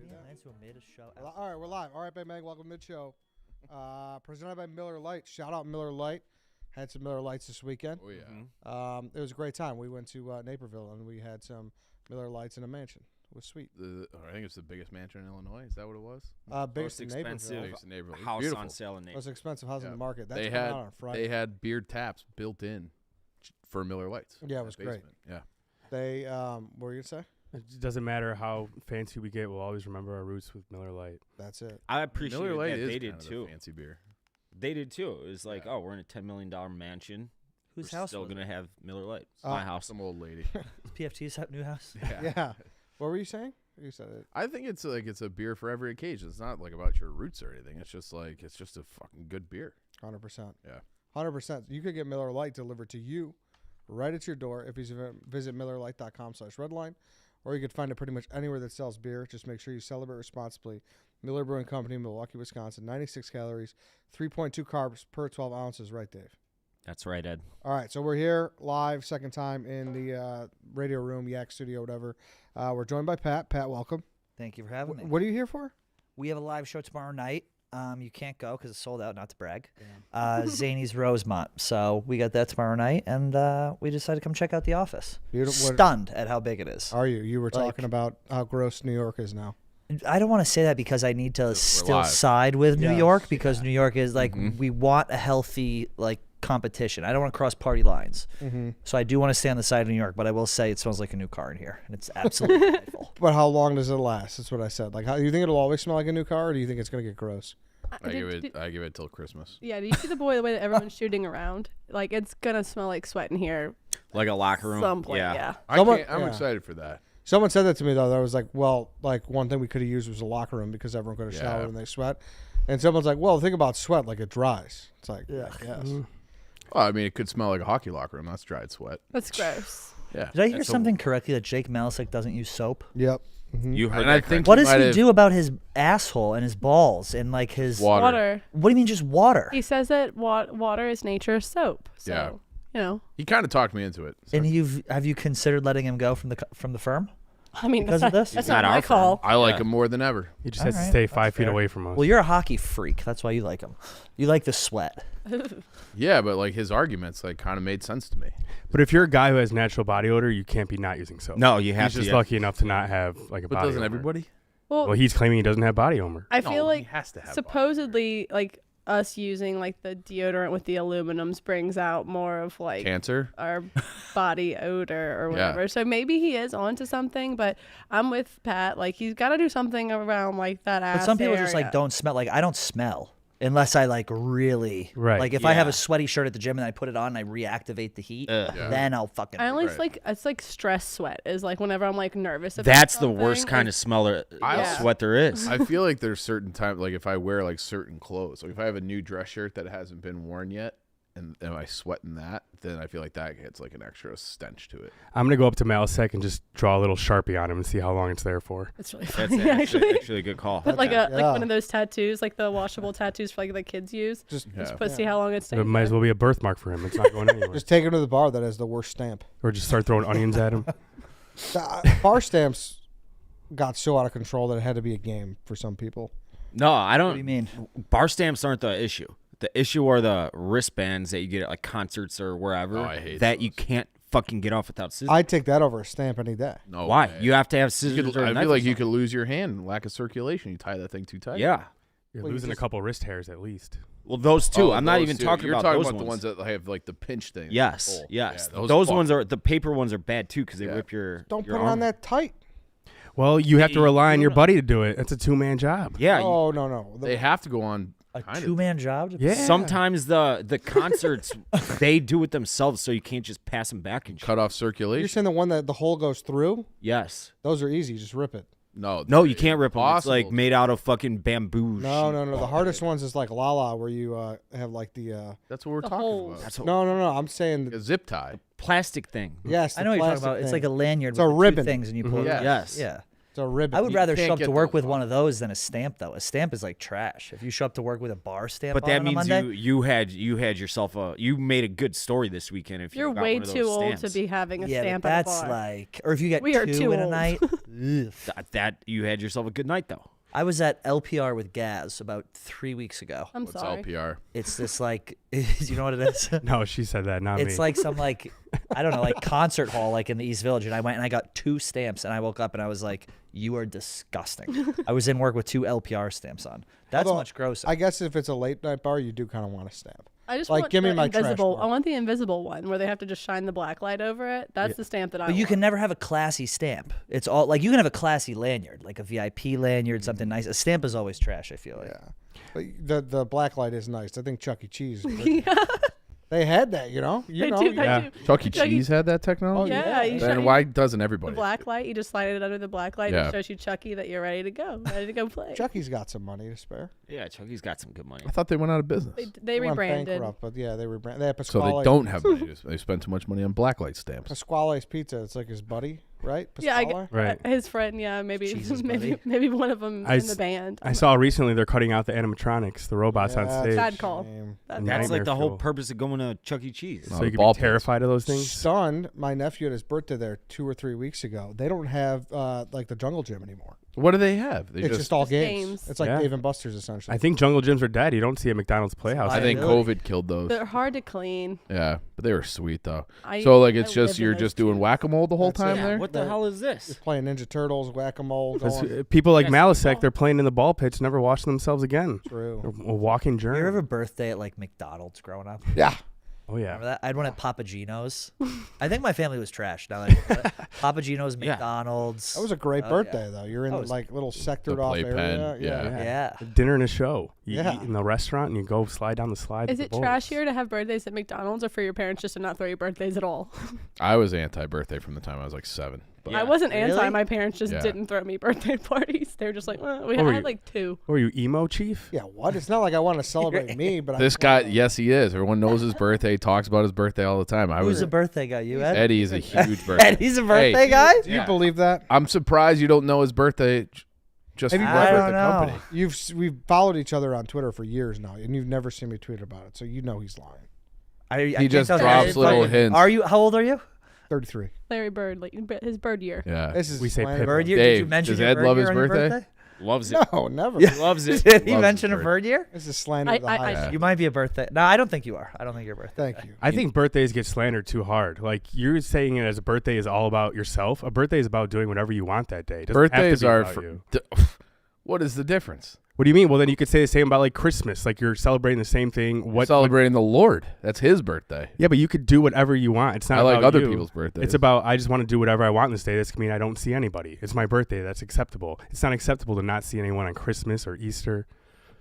Lance, who made a show. All right, we're live. All right, Bang Bang, welcome to mid-show. Presented by Miller Lite. Shout out Miller Lite. Had some Miller Lights this weekend. Oh, yeah. It was a great time. We went to Naperville, and we had some Miller Lights in a mansion. It was sweet. I think it's the biggest mansion in Illinois. Is that what it was? Biggest in expensive Naperville. house Beautiful. on sale in Naperville. Most expensive house in the market. That's they coming had out on Friday. they had beard taps built in for Miller Lights. Yeah, it was great. Yeah. They what were you gonna say? It doesn't matter how fancy we get. We'll always remember our roots with Miller Lite. That's it. I appreciate Miller Lite that is they kind did of the too. fancy beer. They did too. It was like, oh, we're in a $10 million mansion. Whose We're house still was gonna it? have Miller Lite. It's my house. Some old lady. Is PFT's new house? Yeah. What were you saying? You said it. I think it's a beer for every occasion. It's not like about your roots or anything. It's just a fucking good beer. 100%. Yeah. 100%. You could get Miller Lite delivered to you right at your door if you visit MillerLite.com/redline, or you could find it pretty much anywhere that sells beer. Just make sure you celebrate responsibly. Miller Brewing Company, Milwaukee, Wisconsin. 96 calories, 3.2 carbs per 12 ounces. Right, Dave? That's right, Ed. All right, so we're here live, second time in the radio room, Yak Studio, whatever. We're joined by Pat. Pat, welcome. Thank you for having me. What are you here for? We have a live show tomorrow night. You can't go because it's sold out, not to brag. Zany's Rosemont. So we got that tomorrow night, and we decided to come check out the office. Stunned at how big it is. Are you? You were talking about how gross New York is now. I don't want to say that because I need to still live. side with New Yes. York because New York is like, we want a healthy, like, competition. I don't want to cross party lines. So I do want to stay on the side of New York, but I will say it smells like a new car in here, and it's absolutely delightful. But how long does it last? That's what I said. Like, how do you think it'll always smell like a new car, or do you think it's going to get gross? I give it till Christmas. Yeah, do you see the way that everyone's shooting around? Like, it's gonna smell like sweat in here. Like a locker room. Some point, yeah. I'm yeah. excited for that. Someone said that to me, though. That was like, well, like one thing we could have used was a locker room because everyone could have Yeah. showered and they sweat. And someone's like, well, think about sweat. Like, it dries. It's like, yeah, yes. Well, I mean, it could smell like a hockey locker room. That's dried sweat. That's gross. Yeah. Did I hear something correctly that Jake Malisic doesn't use soap? Yep. You heard And that I think What he does might he have- do about his asshole and his balls and like his Water. What do you mean just water? He says that water is nature's soap. So, Yeah. you know. He kind of talked me into it. So. And have you considered letting him go from the firm? I mean, Because that's of not, this? that's It's not not my our call. I like Yeah. him more than ever. He just has to Alright, stay that's 5 feet fair. away from us. Well, you're a hockey freak. That's why you like him. You like the sweat. Yeah, but like his arguments like kind of made sense to me. But if you're a guy who has natural body odor, you can't be not using soap. No, you have He's to. just yeah. lucky enough to not have like a But body doesn't odor. everybody? Well, Well, he's claiming he doesn't have body odor. I No, feel he like has to have supposedly, like, us using, like, the deodorant with the aluminums brings out more of, like, Cancer. our body odor or Yeah. whatever. So maybe he is onto something, but I'm with Pat. Like, he's got to do something around, like, that ass But some people just area. like don't smell. Like I don't smell unless I like really Right. Like if I have Yeah. a sweaty shirt at the gym and I put it on and I reactivate the heat, Yeah. then I'll fucking. I only Right. like it's like stress sweat is like whenever I'm like nervous about That's the something, worst kind like, of smell Yeah. sweat there is. I feel like there's certain times, like if I wear like certain clothes, like if I have a new dress shirt that hasn't been worn yet, and I sweat in that, then I feel like that gets like an extra stench to it. I'm gonna go up to Malisic and just draw a little Sharpie on him and see how long it's there for. It's really That's funny actually. actually a good call. But like Yeah. like one of those tattoos, like the washable tattoos for like the kids use. Just But see how long it stays. It might as well be a birthmark for him. It's not going anywhere. just take him to the bar that has the worst stamp. Or just start throwing onions at him. The bar stamps got so out of control that it had to be a game for some people. No, I don't. What do you mean? Bar stamps aren't the issue. The issue are the wristbands that you get at like concerts or wherever Oh, I hate that you those. can't fucking get off without scissors. I'd take that over a stamp any day. No, Why? way. You have to have You scissors could, or a I knife feel or like you something. could lose your hand, lack of circulation. You tie that thing too tight. Yeah. You're Well, you losing a just- couple wrist hairs at least. Well, those two. Oh, I'm not those even two. talking You're about talking those about ones. the ones that have like the pinch thing. Yes, Oh, yes. yeah, those fuck. ones are the paper ones are bad too because they Yeah. rip your. Don't your put it on arm. that tight. Well, you have to rely on your buddy to do it. It's a 2-man job. Yeah. you- Oh, no. They have to go on. A kind of- 2-man job? Yeah. Sometimes the concerts they do it themselves, so you can't just pass them back and shit. cut off You're circulation. saying the one that the hole goes through? Yes. Those are easy. Just rip it. No, you can't rip them. It's like Impossible. made out of fucking bamboo. No. shit. The hardest ones is like Lala, where you have like the. That's what we're The talking holes. about. That's a No. I'm saying A zip tie. plastic thing. yes. I know what you're talking plastic about. It's thing. like a lanyard It's with a the two ribbon. things and you pull it. Yes. Yes. Yeah. It's a ribbon. I would You rather can't show up get to work those with one of those than a stamp, though. A stamp is like trash. If you show up to work with a bar stamp, But that on a means Monday, you had yourself you made a good story this weekend. If You're you got way one of those too old to stamps. be having a yeah, stamp but at a that's bar. like, or if you get We are two too in a old. night. Ugh. That you had yourself a good night though. I was at LPR with Gaz about 3 weeks ago. I'm What's sorry. LPR? It's this like, you know what it is? No, she said that, not me. It's like some like, I don't know, like concert hall like in the East Village. And I went and I got 2 stamps and I woke up and I was like, you are disgusting. I was in work with 2 LPR stamps on. That's Although, much grosser. I guess if it's a late night bar, you do kind of want a stamp. I just Like, want give me the my trash invisible. bar. I want the invisible one where they have to just shine the black light over it. That's the stamp that I But want. you can never have a classy stamp. It's all like you can have a classy lanyard, like a VIP lanyard, something nice. A stamp is always trash, I feel like. Yeah. But the black light is nice. I think Chuck E. Cheese. yeah, They had that, you know. You they know. do. They Yeah. do. Chuck E. Chuck E. Cheese had that technology? Yeah, you Then shut- why doesn't The everybody? black light, you just slide it under the black light Yeah. and it shows you Chucky that you're ready to go play. Chucky's got some money to spare. Yeah, Chucky's got some good money. I thought they went out of business. They went rebranded. bankrupt, but yeah, they rebranded. They had So Pasquale. they don't have money. They spend too much money on blacklight stamps. Pasquale's Pizza. It's like his buddy, right? Yeah, Pasquale? Right. His friend, yeah, maybe Jesus, maybe buddy. maybe one of them I in s- the band. I saw recently they're cutting out the animatronics, the robots on Yeah, stage. Bad call. shame. That's And That's nightmare like the whole fuel. purpose of going to Chuck E. Cheese. No, So the you can ball be pits. terrified of those things. Stunned. My nephew had his birthday there 2 or 3 weeks ago. They don't have like the jungle gym anymore. What do they have? They It's just all Just games. games. It's like Yeah. Dave and Buster's essentially. I think jungle gyms are dead. You don't see a McDonald's Playhouse. I think Liability. COVID killed those. They're hard to clean. Yeah, but they were sweet though. I- So like I it's just lived in you're those just doing gyms. whack-a-mole the whole That's time it. there. What the They're- hell is You're this? playing Ninja Turtles, whack-a-mole. Because, Going people like Yes, Malasek, ball. they're playing in the ball pits, never washing themselves again. through. A walking You journey. ever have a birthday at like McDonald's growing up? Yeah. Oh yeah. Remember that? I had one at Papa Gino's. I think my family was trash. Now that I think about it. Papa Gino's, Yeah. McDonald's. That was a great Oh, birthday, though. You're in That was- like little sectored off playpen, area. yeah. Yeah. A dinner and a show. You Yeah. eat in the restaurant and you go slide down the slide. Is with it the bowls. trashier to have birthdays at McDonald's or for your parents just to not throw your birthdays at all? I was anti-birthday from the time I was like 7. But I wasn't anti. Really? My parents just Yeah. didn't throw me birthday parties. They were just like, well, we What were had you- like 2. What were you, emo chief? Yeah, what? It's not like I want to celebrate me, but this I guy, yes, he is. Everyone knows his birthday. Talks about his birthday all the time. I Who's was a birthday guy? You, Ed? Eddie is a huge birthday. Eddie's a birthday Hey. guy? Do you Yeah. believe that? I'm surprised you don't know his birthday. Just Have you work I with don't the know. company. We've followed each other on Twitter for years now, and you've never seen me tweet about it, so you know he's lying. I He just drops little hints. Are you? How old are you? 33. Larry Bird, like his bird year. Yeah. This is We say slang. Pitbull. Bird year? Did you Dave, mention does your Ed bird love year his on your birthday? Loves it. No, never. Yeah. Loves it. Did he Loves mention his a bird year? This is slander of the I- highest. Yeah. You might be a birthday. No, I don't think you are. I don't think you're a birthday. Thank you. I think birthdays get slandered too hard. Like you're saying it as a birthday is all about yourself. A birthday is about doing whatever you want that day. It doesn't have to Birthdays be are about for. you. What is the difference? What do you mean? Well, then you could say the same about like Christmas. Like you're celebrating the same thing. What celebrating the Lord? That's his birthday. Yeah, but you could do whatever you want. It's not I like about other you. people's birthdays. It's about I just want to do whatever I want this day. That's gonna mean I don't see anybody. It's my birthday. That's acceptable. It's not acceptable to not see anyone on Christmas or Easter.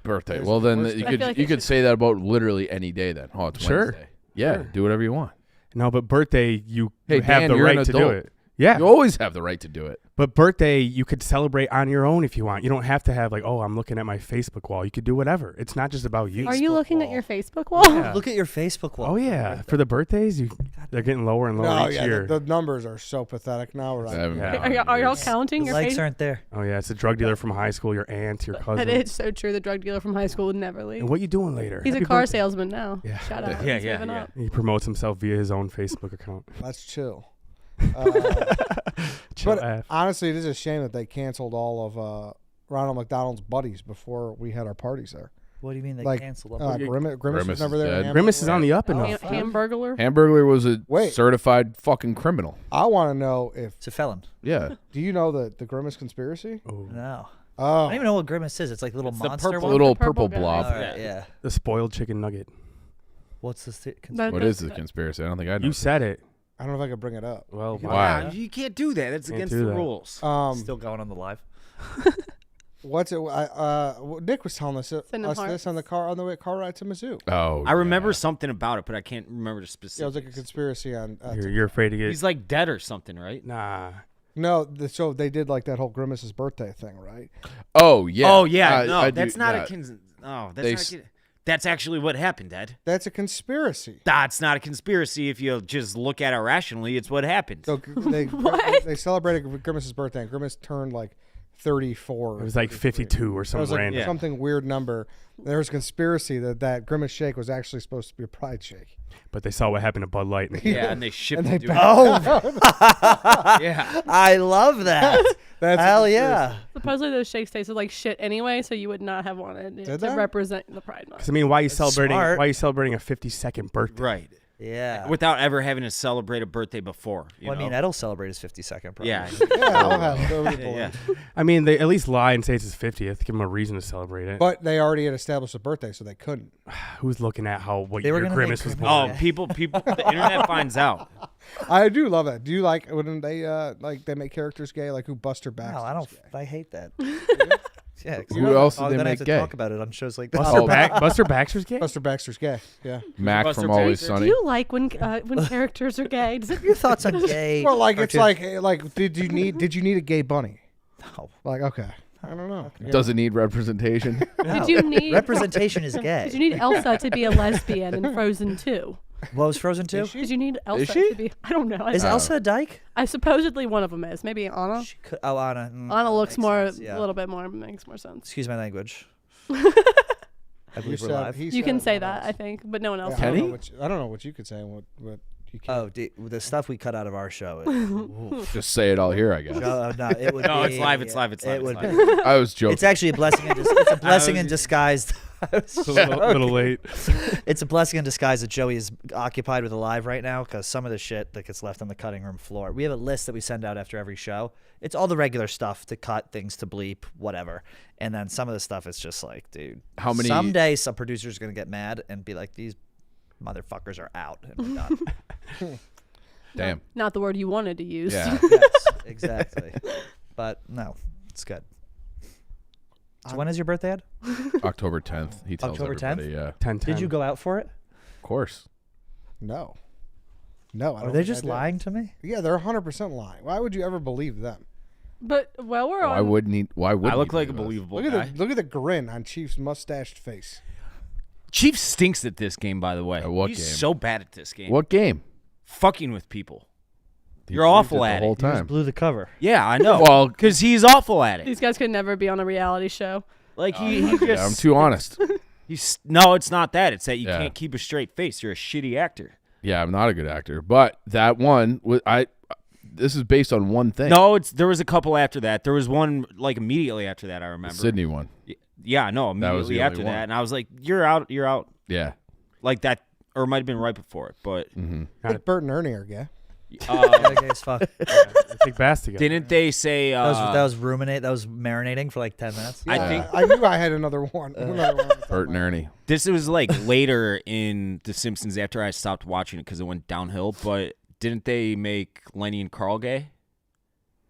birthday. There's Well, the then worst you I could feel like you it could should- say that about literally any day. Then it's Sure. Wednesday. Yeah, Sure. do whatever you want. No, but birthday you Hey, have Dan, the you're right an to do adult. it. Yeah, You always have the right to do it. but birthday you could celebrate on your own if you want. You don't have to have like, oh, I'm looking at my Facebook wall. You could do whatever. It's not just about you. Are you Facebook looking wall. at your Facebook wall? Yeah. Look at your Facebook wall. Oh yeah, for the birthdays, they're getting lower and lower No, each yeah, year. the numbers are so pathetic now. Right? 7 Yeah. Are y'all years. counting The your likes face? aren't there. Oh yeah, it's a drug dealer from high school, your aunt, your cousin. That is so true. The drug dealer from high school would never leave. And what you doing later? He's Happy a car birthday. salesman now. Yeah. Shout out. Yeah, He's yeah, living yeah. up. He promotes himself via his own Facebook account. Let's chill. Chill But F. honestly, it is a shame that they canceled all of Ronald McDonald's buddies before we had our parties there. What do you mean they Like, canceled them? Grimace Grimace was never is there. dead. Grimace is on the up and Oh, up. fuck. Hamburglar. Hamburglar was a Wait. certified fucking criminal. I want to know if It's a felon. Yeah, do you know the Grimace conspiracy? Oh, No. I Oh, don't even know what grimace is. It's like little It's the monster purple- one. little the purple purple guy. blob. All right, yeah. the spoiled chicken nugget. What's the That- What is the conspiracy? I don't think I know. You said it. I don't know if I could bring it up. Well, Why? Wow, you can't do that. That's Can't against do the that. rules. Still going on the live? What's it? Nick was telling us Sending this hearts. on the car ride to Mizzou. Oh, I remember yeah. something about it, but I can't remember the Yeah, it specifics. was like a conspiracy on. You're afraid to get. He's like dead or something, right? Nah. No, so they did like that whole Grimace's birthday thing, right? Oh yeah. Oh yeah, I no, do- that's not yeah. a. No, that's They not. s- A, That's actually what happened, Ed. That's a conspiracy. That's not a conspiracy if you just look at it rationally. It's what happened. So they celebrated Grimace's birthday, and Grimace turned like 34. It was like 52 or It was something like random. something weird number. There was a conspiracy that Grimace shake was actually supposed to be a pride shake. But they saw what happened to Bud Light. Yeah, and they shipped And it they to Yeah. I love that. That's a Hell conspiracy. yeah. Supposedly those shakes tasted like shit anyway, so you would not have wanted it Did to they? represent the Pride Month. Because I mean, why are you celebrating? smart. Why are you celebrating a 52nd birthday? Right. Yeah. Without ever having to celebrate a birthday before. You Well, I know? mean, Ed'll celebrate his 52nd. Probably. Yeah. Yeah, I'll have those Yeah. balloons. I mean, they at least lie and say it's his 50th. Give him a reason to celebrate it. But they already had established a birthday, so they couldn't. Who's looking at what They were year gonna Grimace make was Grimace- born? Oh, people, the internet finds out. I do love that. Do you like when they they make characters gay, like who Buster Baxter? No, I don't. I hate that. Yeah. 'cause Who else I'm did they gonna make have to gay? talk about it on shows like this. Buster Baxter's gay? Buster Baxter's gay. Yeah. Mac Buster from Always Baxter. Do Sunny. you like when characters are gay? Does it Your thoughts on gay? Well, like it's cartoons? like did you need a gay bunny? No. Like okay, I don't know. Yeah. Does it need representation? Did you need Representation is gay. Did you need Elsa to be a lesbian in Frozen 2? What was Frozen 2? Did you need Elsa she? to be? I don't know. Is Elsa a dyke? I supposedly one of them is. Maybe Anna. She could, oh, Anna. Anna looks makes more, sense, yeah. a little bit more, makes more sense. Excuse my language. I He believe we're said- live. he You said can it, say not that, us. I think, but no one else. Yeah, can. I don't know Kenny? I don't know what you could say and what you can't. Oh, the stuff we cut out of our show. Is, Just say it all here, I guess. no, it would No, be, it's live, it's live, it's live, It it's would live. be. I was joking. It's actually a blessing. It's a blessing in disguise. It's a little late. It's a blessing in disguise that Joey is occupied with Alive right now because some of the shit that gets left on the cutting room floor. We have a list that we send out after every show. It's all the regular stuff to cut, things to bleep, whatever. And then some of the stuff is just like, dude, How many- someday some producer's going to get mad and be like, these motherfuckers are out. And we're done. Damn. Not the word you wanted to use. Yeah. Yes, exactly. But no, it's good. So when is your birthday, Ed? October 10th. He tells October 10th? everybody. Yeah. 10. Did you go out for it? Of course. No, I Are don't they think just I did. lying to me? Yeah, they're 100% lying. Why would you ever believe them? But while we're Why on, wouldn't he? Why would I look like a believable guy. Look at the grin on Chief's mustached face. Chief stinks at this game, by the way. At what He's game? so bad at this game. What game? Fucking with people. He You're proved awful the at whole it. You just time. blew the cover. Yeah, I know. Well- because he's awful at it. these guys could never be on a reality show. Like he just. Yeah, I'm too honest. He's no, it's not that. It's that you Yeah. can't keep a straight face. You're a shitty actor. Yeah, I'm not a good actor, but that one was This is based on one thing. No, there was a couple after that. There was one like immediately after that. I the remember. Sydney one. Yeah, no, That was immediately the after only one. that, and I was like, "You're out. You're out." Yeah. Like that, or it might have been right before it. But I think Bert and Ernie are gay. Yeah, gay as fuck. Take baths together. didn't they say? That was marinating for like 10 minutes. I Yeah, think- I knew I had another one. Another one. Bert and Ernie. This was like later in The Simpsons after I stopped watching it because it went downhill. But didn't they make Lenny and Carl gay?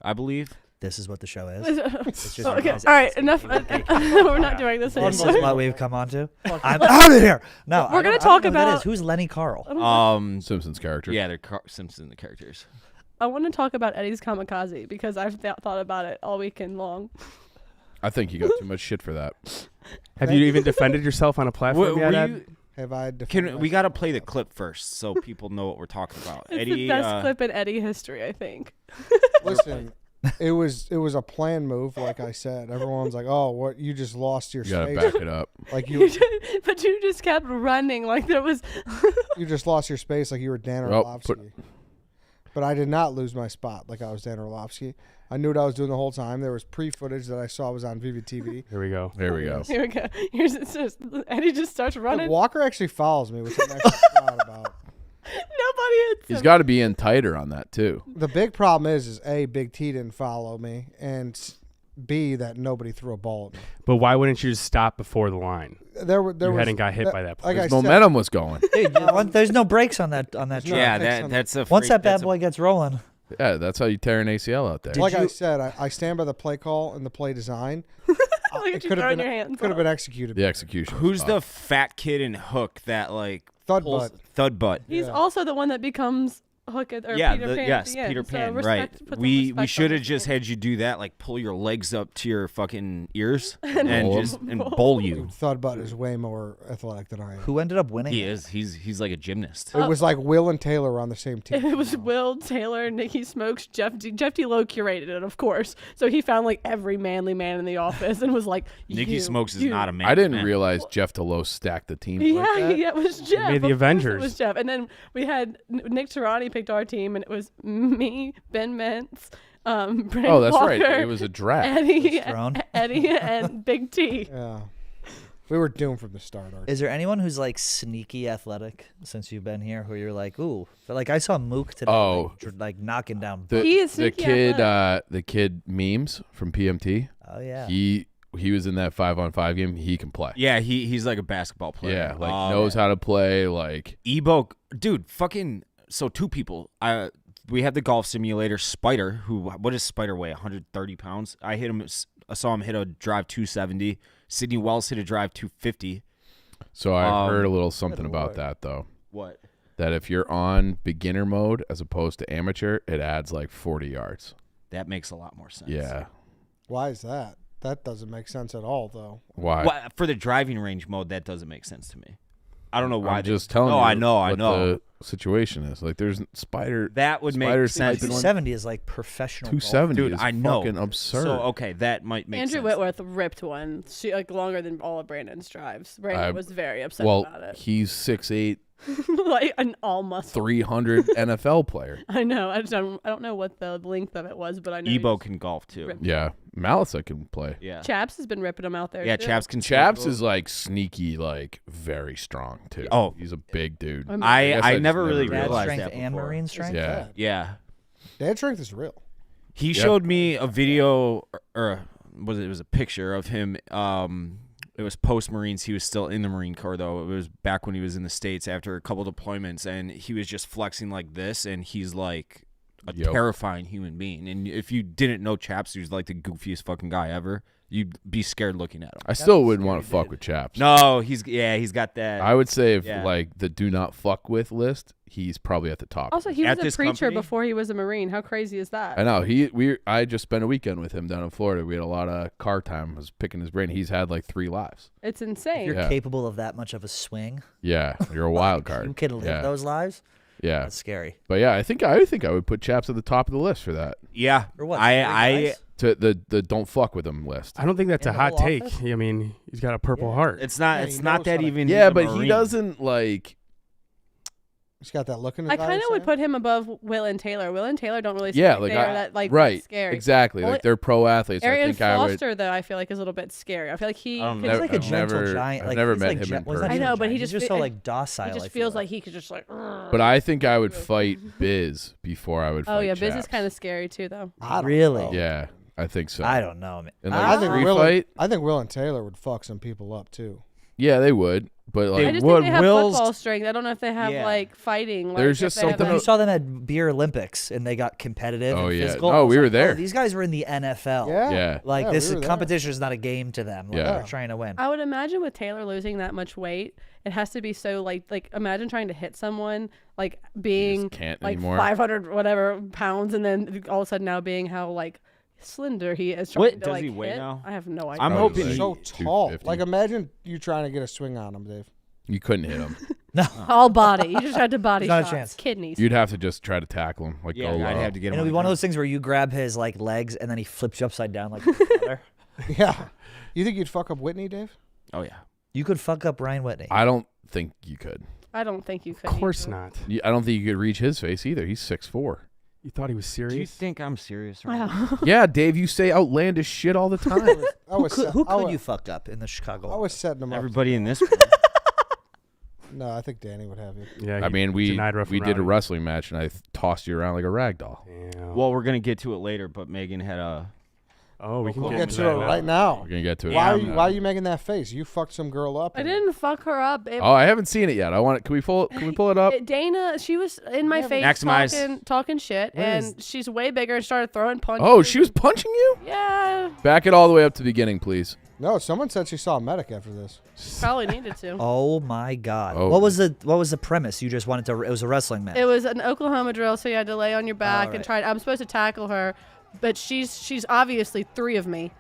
I believe. This is what the show is. Okay, just all guys right, asking enough. people to take We're not doing this This anymore. is what we've come on to. I'm out of here. No, We're I gonna don't- I don't talk know who that about- is. Who's Lenny Carl? Simpsons character. Yeah, they're Simpson the characters. I want to talk about Eddie's kamikaze because I've thought about it all weekend long. I think you got too much shit for that. Have you even defended yourself on a platform yet, Were Ed? you, Have I? can we got to play the clip first so people know what we're talking about? It's Eddie, the best clip in Eddie history, I think. Listen, it was a planned move. Like I said, everyone's like, "Oh, what? You just lost your You gotta space. back it up. Like you But you just kept running like there was. you just lost your space. Like you were Dan Well, Orlovsky." But I did not lose my spot like I was Dan Orlovsky. I knew what I was doing the whole time. There was pre-footage that I saw was on VVTV. Here we go. There we go. Here we go. It's just Eddie just starts running. Walker actually follows me, which I'm actually proud about. Nobody hits He's him. got to be in tighter on that too. The big problem is A, Big T didn't follow me, and B, that nobody threw a ball at me. But why wouldn't you just stop before the line? There You was, hadn't got hit by that Like point. I His said, momentum was going. Dude, there's no brakes on that no- track. Yeah, Thanks, that's a. Once freak- that bad that's a- boy gets rolling, Yeah, that's how you tear an ACL out there. like I you- said, I stand by the play call and the play design. Look at It you could have throwing been your hands could have up. been executed. The execution. Who's was the tough. fat kid in Hook that like Thud pulls- butt. Thud butt. He's Yeah. also the one that becomes Hook it or Yeah, Peter Pan. yes, at the end. Peter So Pan, respect- right. put some We respect on should have his just name. had you do that, like pull your legs up to your fucking ears And and bowl just and bowl you. Dude, thought about it is way more athletic than I am. Who ended up winning? He is. He's like a gymnast. It was like Will and Taylor were on the same team. It was Will, Taylor, Nikki Smokes, Jeff D. Lowe curated it, of course. So he found like every manly man in the office and was like, Nikki you, Smokes is you. not a man. I didn't man. realize Jeff DeLoe stacked the team. Yeah, like that. yeah, it was Jeff. made the Of course Avengers. It was Jeff. And then we had Nick Tirani picked our team, and it was me, Ben Mentz, Brandon Oh, that's Walker, right. It was a draft. Eddie, and Big T. Yeah. We were doomed from the start. Art. Is there anyone who's like sneaky athletic since you've been here who you're like, ooh? But like I saw Mook today, Oh. like knocking down. He is The sneaky kid, athletic. the kid memes from PMT. Oh yeah. He was in that 5-on-5 game. He can play. Yeah, he's like a basketball player. Yeah, like knows how to play. Like Ebo, dude, fucking. So two people. We have the golf simulator. Spider, what does Spider weigh? 130 pounds. I saw him hit a drive 270. Sidney Wells hit a drive 250. so. I've heard a little something good about lord. that though. What? That if you're on beginner mode as opposed to amateur, it adds like 40 yards. That makes a lot more sense. Yeah. Why is that? That doesn't make sense at all, though. Why? Well, for the driving range mode, that doesn't make sense to me. I don't know why. I'm just telling you. No, I know. what the situation is. Like there's Spider. That would make Spider's sense. typing one- 270 is like professional. 270 Dude, is I know. fucking absurd. So okay, that might make Andrew sense. Whitworth ripped one. She like longer than all of Brandon's drives. Brandon was very upset well, about it. he's 6'8", Like an all muscle. 300 NFL player. I know. I don't know what the length of it was, but I know. Ebo he's- can golf too. Ripped. Yeah, Malisa can play. Yeah. Chaps has been ripping him out there. Yeah, too. Chaps can. Chaps is like sneaky, like very strong too. Oh. He's a big dude. I'm- I guess I just never never really Dad realized strength that and before. marine strength. Yeah. Yeah. Dad strength is real. He Yep. showed me a video, or it was a picture of him. It was post Marines. He was still in the Marine Corps though. It was back when he was in the States after a couple deployments, and he was just flexing like this, and he's like a Yep. terrifying human being. And if you didn't know Chaps, he was like the goofiest fucking guy ever. You'd be scared looking at him. I still wouldn't want to fuck with Chaps. No, he's got that. I would say if Yeah. like the do not fuck with list, he's probably at the top. Also, he At was a this preacher company? before he was a Marine. How crazy is that? I know I just spent a weekend with him down in Florida. We had a lot of car time. I was picking his brain. He's had like 3 lives. It's If insane. you're Yeah. capable of that much of a swing, Yeah, you're a wild card. you can live yeah. those lives. Yeah, That's scary. but yeah, I think I would put Chaps at the top of the list for that. yeah. Or what? I guys? To the don't fuck with him list. I don't think that's In a the hot whole take. office? I mean, he's got a Purple Yeah. Heart. it's not Yeah, it's he not knows that how to- even. Yeah, he's a but he Marine. doesn't like. He's got that look in his I eye, kind of you're would saying? put him above Will and Taylor. Will and Taylor don't really seem Yeah, like like they are that like right, scary. exactly. Only- Like they're pro athletes. I Arian think I would. Foster, though, I feel like is a little bit scary. I feel like he I don't could know. He's like a I've gentle never- giant. I've Like, never he's met like him in well, he's not person. I even know, but he giant. He's just just so fe- like docile. he I just feel feels like he could just like. But I think I would fight Biz before I would fight Oh yeah, Biz is Chaps. kind of scary too, though. I don't Really? know. Yeah, I think so. I don't know, man. And like I a think free Will. fight. I think Will and Taylor would fuck some people up too. Yeah, they would. But I like, just would. think they have Will's- football strength. I don't know if they have Yeah. like fighting. Like, There's if just they have, something You like- saw them at Beer Olympics and they got competitive Oh, and yeah. physical. Oh, I was we were like, there. these guys were in the NFL. Yeah. Like Yeah, this we were there. competition is not a game to them. Like, Yeah. they're trying to win. I would imagine with Taylor losing that much weight, it has to be so like imagine trying to hit someone like being can't like anymore. 500 whatever pounds, and then all of a sudden now being how like slender he is. What trying to, does like, he weigh hit. now? I have no idea. I'm Probably hoping like So tall. 250. Like imagine you trying to get a swing on him, Dave. You couldn't hit him. No. all body. You just had to body Not a shots, chance. kidneys. You'd have to just try to tackle him. Like Yeah, go low. I'd have to get And him. it'll be on one the of those things where you grab his like legs and then he flips you upside down like water. Yeah. You think you'd fuck up Whitney, Dave? ground. Oh yeah. You could fuck up Ryan Whitney. I don't think you could. I don't think you could. Of course either. not. I don't think you could reach his face either. He's 6'4". You thought he was Do you serious? think I'm serious? Right now? Wow. Yeah, Dave, you say outlandish shit all the time. Who could you fuck up in the Chicago? I was setting him up. Everybody in this. No, I think Danny would have you. Yeah. I he mean, we denied did a referee. wrestling match, and I tossed you around like a rag doll. Yeah. Well, we're gonna get to it later, but Megan had a. oh, we can We'll We'll get get into to that it now. right now. We're gonna get to it. Why, Yeah, are you, why are you making that face? You fucked some girl up. I and- didn't fuck her up. It, Oh, I haven't seen it yet. I want it. Can we pull it up? Dana, she was in my Yeah, face Maximize. talking shit, Where and she's way bigger and started throwing punches. Oh, she was punching you. Yeah. Back it all the way up to the beginning, please. No, someone said she saw a medic after this. Probably needed to. Oh my God! Oh. What was the premise? You just wanted to. It was a wrestling match. It was an Oklahoma drill, so you had to lay on your back and right. try. I'm supposed to tackle her, but she's obviously 3 of me,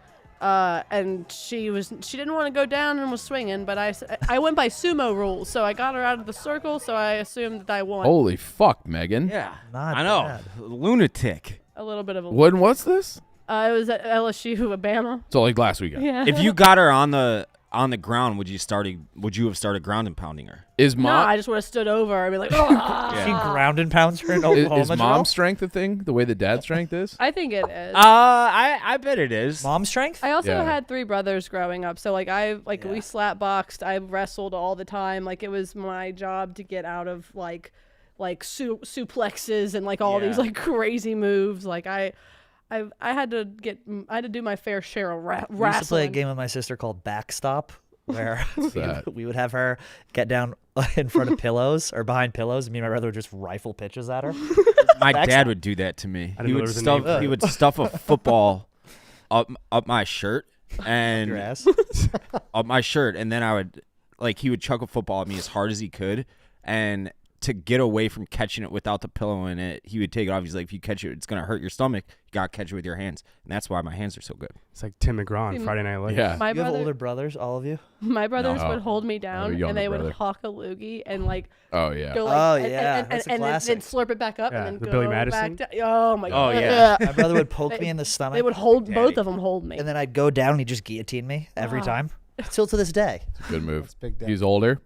and she didn't want to go down and was swinging. But I went by sumo rules, so I got her out of the circle. So I assumed that I won. Holy fuck, Megan. Yeah, Not I know. bad. Lunatic. A little bit of a. When was this? It was at LSU, Alabama. So like last weekend. Yeah. If you got her on the ground, would you have started ground and pounding her? Is No, mom I just would have stood over. I'd be like, oh. She ground and pounds her in Oklahoma. is drill? mom strength a thing? The way that dad strength is? I think it is. I bet it is. Mom strength? I also Yeah. had 3 brothers growing up, so we slap boxed. I wrestled all the time. Like it was my job to get out of like suplexes and like all these like crazy moves. Like I had to do my fair share of We used to wrestling. play a game with my sister called Backstop, where that? we would have her get down in front of pillows or behind pillows, and me and my brother would just rifle pitches at her. My Backstab. dad would do that to me. I didn't know there was a name for He it. would stuff a football up my shirt Your and ass. up my shirt, and then he would chuck a football at me as hard as he could, and to get away from catching it without the pillow in it, he would take it off. He's like, if you catch it, it's gonna hurt your stomach. You gotta catch it with your hands, and that's why my hands are so good. It's like Tim McGraw on Friday Night Lights. Yeah. My You have brother, older brothers, all of you? my brothers No. would hold me a down younger and they would brother. hawk a loogie and like Oh yeah. go like Oh, and, yeah, and, that's a and then classic. slurp it back up Yeah, and then the go Billy back Madison? down. Oh my Oh, god. yeah. My brother would poke They- me in the stomach. They would hold Daddy. both of them hold me. and then I'd go down and he'd just guillotine me every Oh. time. Still to this day. Good move. That's big daddy. He's older.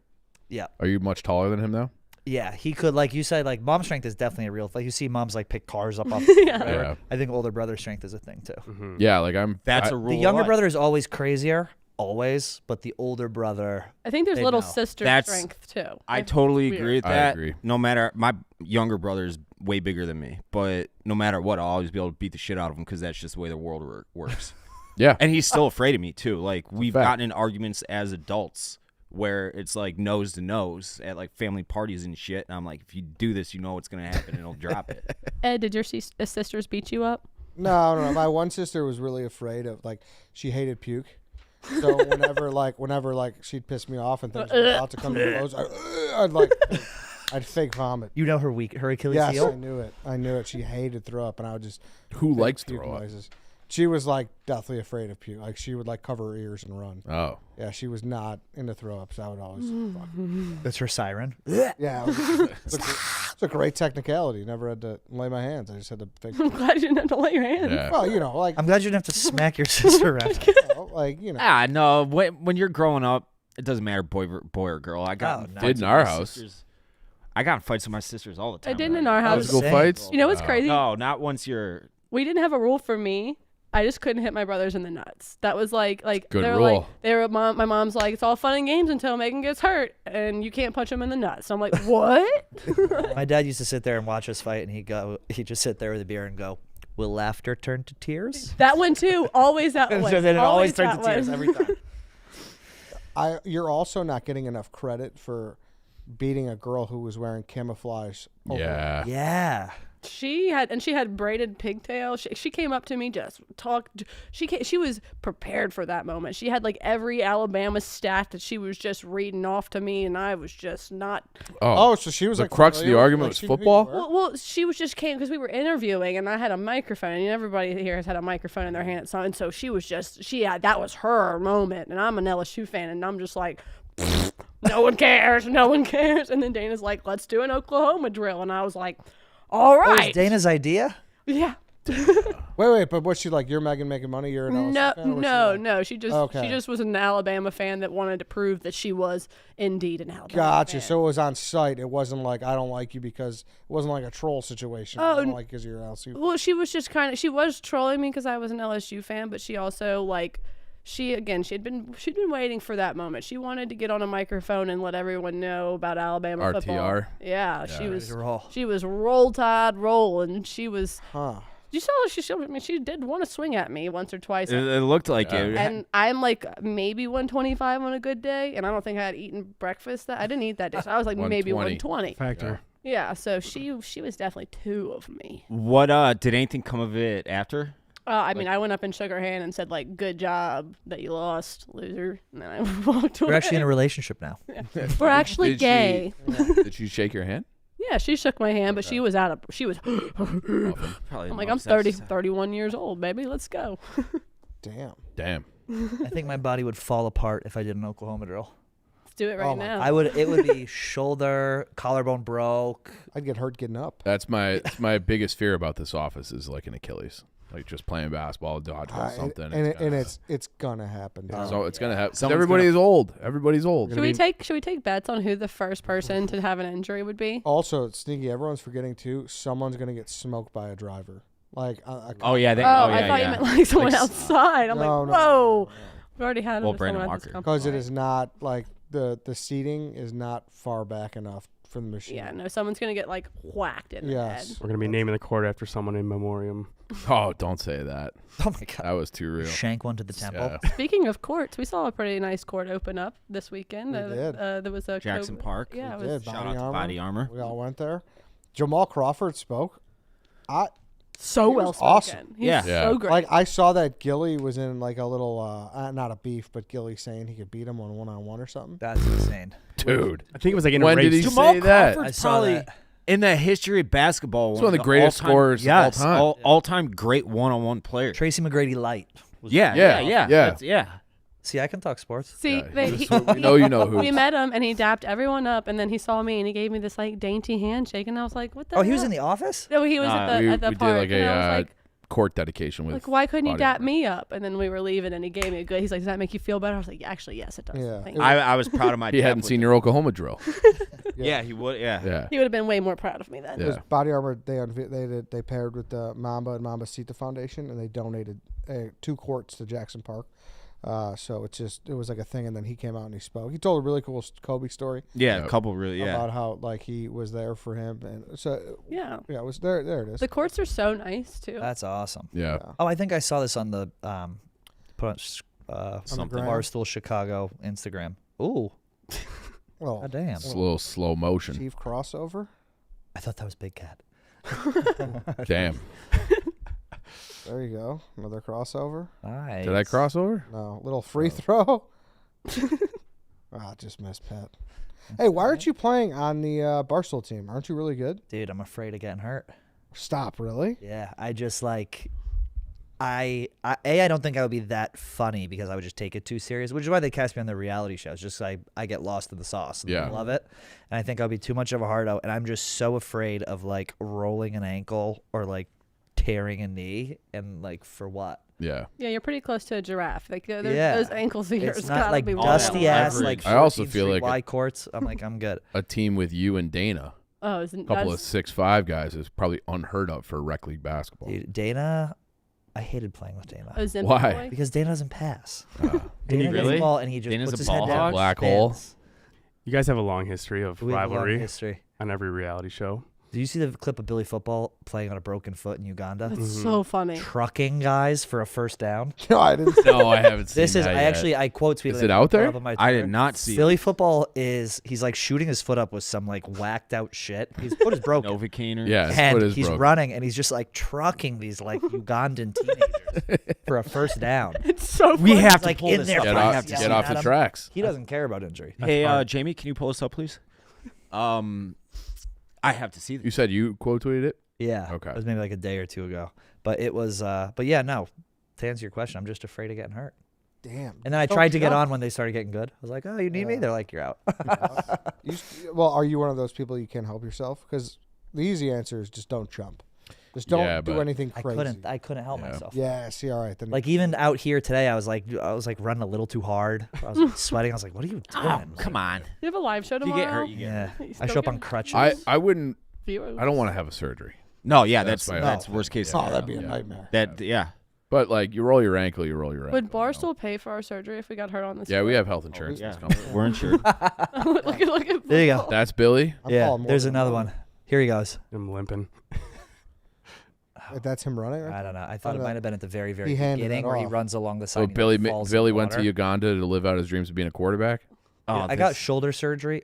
Yeah. Are you much taller than him now? Yeah, he could, like you said, like mom strength is definitely a real. Like you see moms like pick cars up off. Yeah. whatever. Yeah. I think older brother strength is a thing too. Mm-hmm. Yeah, like I'm. That's I- a rule. The of younger life. brother is always crazier, always, but the older brother. I think there's They little know. sister That's- strength too. I totally weird. agree with I that. agree. No matter my younger brother is way bigger than me, but no matter what, I'll always be able to beat the shit out of him because that's just the way the world works. Yeah. And he's still afraid of me too. Like we've fact. gotten in arguments as adults where it's like nose to nose at like family parties and shit. And I'm like, if you do this, you know what's gonna happen, and he'll drop it. Ed, did your sisters beat you up? No. My one sister was really afraid of she hated puke. So whenever she'd piss me off and things were about to come to blows, I'd fake vomit. You know her Achilles Yes, heel. I knew it. She hated throw up, and I would just Who make likes puke throw up? noises. She was like deathly afraid of puke. Like she would cover her ears and run. Oh. Yeah, she was not into throw ups. I would always fuck. That's her siren. Yeah, it's a great technicality. Never had to lay my hands. I just had to fake. I'm glad you didn't have to lay your hands. Yeah. Well, I'm glad you didn't have to smack your sister around. No. When you're growing up, it doesn't matter boy or girl. I got Oh, in no. fights Did in with our my house. sisters. I got in fights with my sisters all the time. I didn't in Like, our house. Physical Same. fights. You know what's Wow. crazy? No, not once you're. We didn't have a rule for me. I just couldn't hit my brothers in the nuts. That was like Good they were rule. my mom's like, it's all fun and games until Megan gets hurt and you can't punch him in the nuts. So I'm like, what? My dad used to sit there and watch us fight, and he'd just sit there with a beer and go, "Will laughter turn to tears?" That one too. Always that one. So then it always turns that to tears one. every time. You're also not getting enough credit for beating a girl who was wearing camouflage. Yeah. Yeah. She had braided pigtails. She came up to me, just talked. She was prepared for that moment. She had like every Alabama stat that she was just reading off to me, and I was just not. Oh. So she was The like crux of the familiar- argument like, was she knew who you football? were? Well, she was just came because we were interviewing, and I had a microphone, and everybody here has had a microphone in their hand. So, and so she was just that was her moment, and I'm an LSU fan, and I'm just like. No one cares. No one cares. And then Dana's like, let's do an Oklahoma drill. And I was like, all That was right. Dana's idea. Yeah. Wait, but what's she like? You're Megan making money. You're an LSU No, fan? What's she no, like? no. She just was an Alabama fan that wanted to prove that she was indeed an Alabama Gotcha. fan. So it was on site. It wasn't like I don't like you because it wasn't like a troll situation. I don't like because you're an LSU. Well, she was just she was trolling me because I was an LSU fan, but she also she'd been waiting for that moment. She wanted to get on a microphone and let everyone know about Alabama football. RTR? Yeah, she Ready was to roll. she was roll tide rolling. She was. Huh. You saw she did want to swing at me once or twice. It looked like it. And I'm like maybe 125 on a good day, and I don't think I had eaten breakfast. I didn't eat that day, so I was like maybe 120. 120. Factor. Yeah, so she was definitely 2 of me. What did anything come of it after? I mean, I went up and shook her hand and said, like, good job that you lost, loser. And then I walked away. We're actually in a relationship now. We're actually Did gay. Did she shake your hand? Yeah, she shook my hand, but she was Probably I'm like, I'm 31 years old, baby. Let's go. Damn. I think my body would fall apart if I did an Oklahoma drill. Let's do it right Oh my now. It would be shoulder, collarbone broke. I'd get hurt getting up. That's my biggest fear about this office is like an Achilles. Like just playing basketball, dodgeball, something. It's gonna happen. So it's gonna happen. Someone's Everybody's old. Everybody's old. Should we take bets on who the first person to have an injury would be? Also, it's sneaky. Everyone's forgetting too. Someone's gonna get smoked by a driver. Like, Oh yeah, they, I thought you meant like someone Like, outside. I'm No, like, no, whoa. We've already had Well, someone Brandon at this Walker. company. because it is not like the seating is not far back enough for the machine. Yeah, no, someone's gonna get like whacked in the Yes. head. We're gonna be naming the court after someone in memoriam. Oh, don't say that. Oh my god! That was too real. Shank one to the temple. Yeah. Speaking of courts, we saw a pretty nice court open up this weekend. We did. There was a Jackson Park. Yeah, it We was did. Shout out to Body Armor. We all went there. Jamal Crawford spoke. so He well was spoken. awesome. He's Yeah. so great. Like, I saw that Gilly was in like a little not a beef, but Gilly saying he could beat him on one-on-one or something. That's insane. Dude. I think it was like in When a did race. he Jamal say that? Crawford's I saw probably that. in the history of basketball. He's one of the greatest scorers of all yes, time. all-time great one-on-one player. Tracy McGrady light. Yeah. Yeah. Yeah. See, I can talk sports. See, Yeah, but we know you know who. we met him and he dapped everyone up, and then he saw me and he gave me this like dainty handshake, and I was like, "What the?" Oh, he was hell? in the office. No, he was at we the did park, like and I was a like, court dedication with. why couldn't you Body dap Armor. me up? And then we were leaving, and he gave me a good. He's like, "Does that make you feel better?" I was like, "Actually, yes, it does." Yeah. Thank It you. I was proud of my. He dap hadn't with seen it. your Oklahoma drill. Yeah, he would. Yeah. Yeah. He would have been way more proud of me then. Yeah. It was Body Armor. They paired with the Mamba and Mamba Sita Foundation, and they donated 2 courts to Jackson Park. So it was like a thing, and then he came out and he spoke. He told a really cool Kobe story Yeah, Yeah. a couple really. Yeah. about how like he was there for him, and so Yeah. yeah, it was there. There it is. The courts are so nice too. That's awesome. Yeah. Oh, I think I saw this on the put on Something. Barstool Chicago Instagram. Ooh, Well, god damn! It's a little slow motion. Chief crossover. I thought that was Big Cat. Damn. There you go. Another crossover. Nice. Did I cross over? No, little free throw. Just missed Pat. Hey, why aren't you playing on the Barstool team? Aren't you really good? Dude, I'm afraid of getting hurt. Stop, really? Yeah, I just like. I don't think I would be that funny because I would just take it too serious, which is why they cast me on the reality shows. Just I get lost in the sauce. And Yeah. I love it, and I think I'll be too much of a hard out, and I'm just so afraid of like rolling an ankle or like tearing a knee, and like for what? Yeah. Yeah, you're pretty close to a giraffe. Like Yeah. those ankles of yours It's not gotta like be dusty wild. ass like. I also 14th feel Street like Y courts. I'm like I'm good. A team with you and Dana, Oh, a couple of 6'5" guys, is probably unheard of for rec league basketball. Dude, Dana, I hated playing with Dana Why? because Dana doesn't pass. Uh, Dana you gets really? the ball and he just Dana's puts a his head ball down. hog? Black hole. Spins. You guys have a long history of We have a long rivalry history. on every reality show. Do you see the clip of Billy Football playing on a broken foot in Uganda? That's so funny. Trucking guys for a first down. No, I didn't. No, I haven't seen This is that I yet. actually I quote tweeted. Is it out there? up on my I Twitter. did not see Billy Football he's like shooting his foot up with some like whacked out shit. His foot is broken. Novocaine. Yeah, his foot And is he's broken. running and he's just like trucking these like Ugandan teenagers for a first down. It's so We funny. have He's to like pull in this there up. Get I off, have to get see off the Adam. tracks. He doesn't care about injury. Hey, Jamie, can you pull this up, please? I have to see You this. said you quote tweeted it? Yeah. Okay. It was maybe like a day or two ago. But it was but yeah, no. To answer your question, I'm just afraid of getting hurt. Damn. And then I Don't tried to get jump. on when they started getting good. I was like, "Oh, you need me?" Yeah. They're like, "You're out." Well, are you one of those people you can't help yourself? Because the easy answer is just don't jump. Just don't Yeah, do but anything I crazy. couldn't help Yeah. myself. Yeah. See, all right. Then Like even out here today, I was like running a little too hard. I was like, sweating. I was like, "What are you doing?" Oh, come on. You have a live show If you tomorrow. get hurt, you get Yeah, hurt. You I still show up on get crutches. I wouldn't. viewers. I don't want to have a surgery. No, yeah, That's that's my- worst case. oh, scenario. that'd be a Yeah. nightmare. That yeah. But like you roll your ankle, you roll your ankle. Would you know? Barstool pay for our surgery if we got hurt on this? Yeah, we sport? have health insurance. Yeah, That's coming. we're insured. look at There you go. That's Billy. I'm Yeah, calling more there's than another one. Here he goes. I'm limping. That's him running. I Right? don't know. I thought it know. might have been at the very, very He handed beginning it where he off. runs along the side. So and he, Billy like, falls in Billy the went to water. Uganda to live out his dreams of being a quarterback. Oh, I got this- shoulder surgery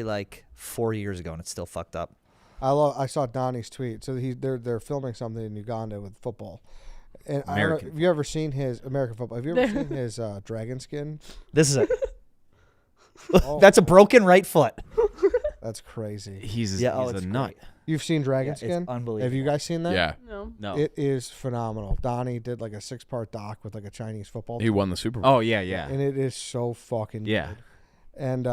like 4 years ago, and it's still fucked up. I saw Donnie's tweet. So they're filming something in Uganda with football, And I don't know, American have you ever seen his American football? Have you ever seen his dragon skin? This is it. Oh, That's a broken right foot. that's crazy. He's it's a nut. great. You've seen dragon Yeah, skin? it's unbelievable. Have you guys seen that? Yeah, No. No. It is phenomenal. Donnie did like a 6-part doc with like a Chinese football he team. won the Super Bowl. Oh yeah, yeah. And it is so fucking Yeah. good. And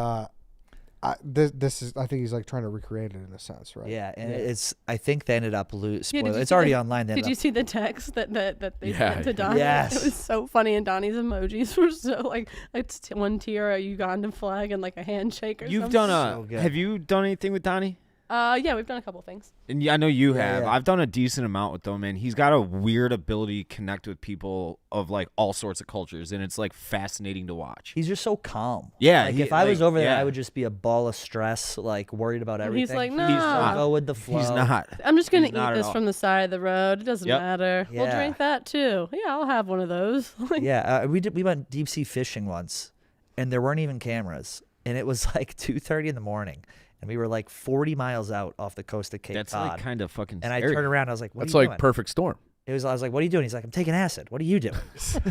this is, I think he's like trying to recreate it in a sense, right? Yeah, and it's. I think they ended up Yeah, spoiler. did you It's see already the- online. They Did ended you up, see the text that they Yeah. sent to Donnie? Yes. It was so funny, and Donnie's emojis were so like it's one tear, a Ugandan flag, and like a handshake or You've something. done So good. Have you done anything with Donnie? Yeah, we've done a couple things. And I know you Yeah, have. yeah. I've done a decent amount with them, and he's got a weird ability to connect with people of like all sorts of cultures, and it's like fascinating to watch. he's just so calm. Yeah, like he- if I was like, over there, yeah. I would just be a ball of stress, like worried about And everything. he's like, He's nah. go with the flow. He's not. I'm just gonna He's not eat at this all. from the side of the road. It doesn't Yep. matter. We'll Yeah. drink that too. Yeah, I'll have one of those. Like, Yeah, we went deep sea fishing once, and there weren't even cameras, and it was like 2:30 in the morning, and we were like 40 miles out off the coast of Cape That's Cod. like kind of fucking. and I scary. turned around, I was like, "What That's are you like doing?" perfect storm. I was like, "What are you doing?" He's like, "I'm taking acid." "What are you doing?"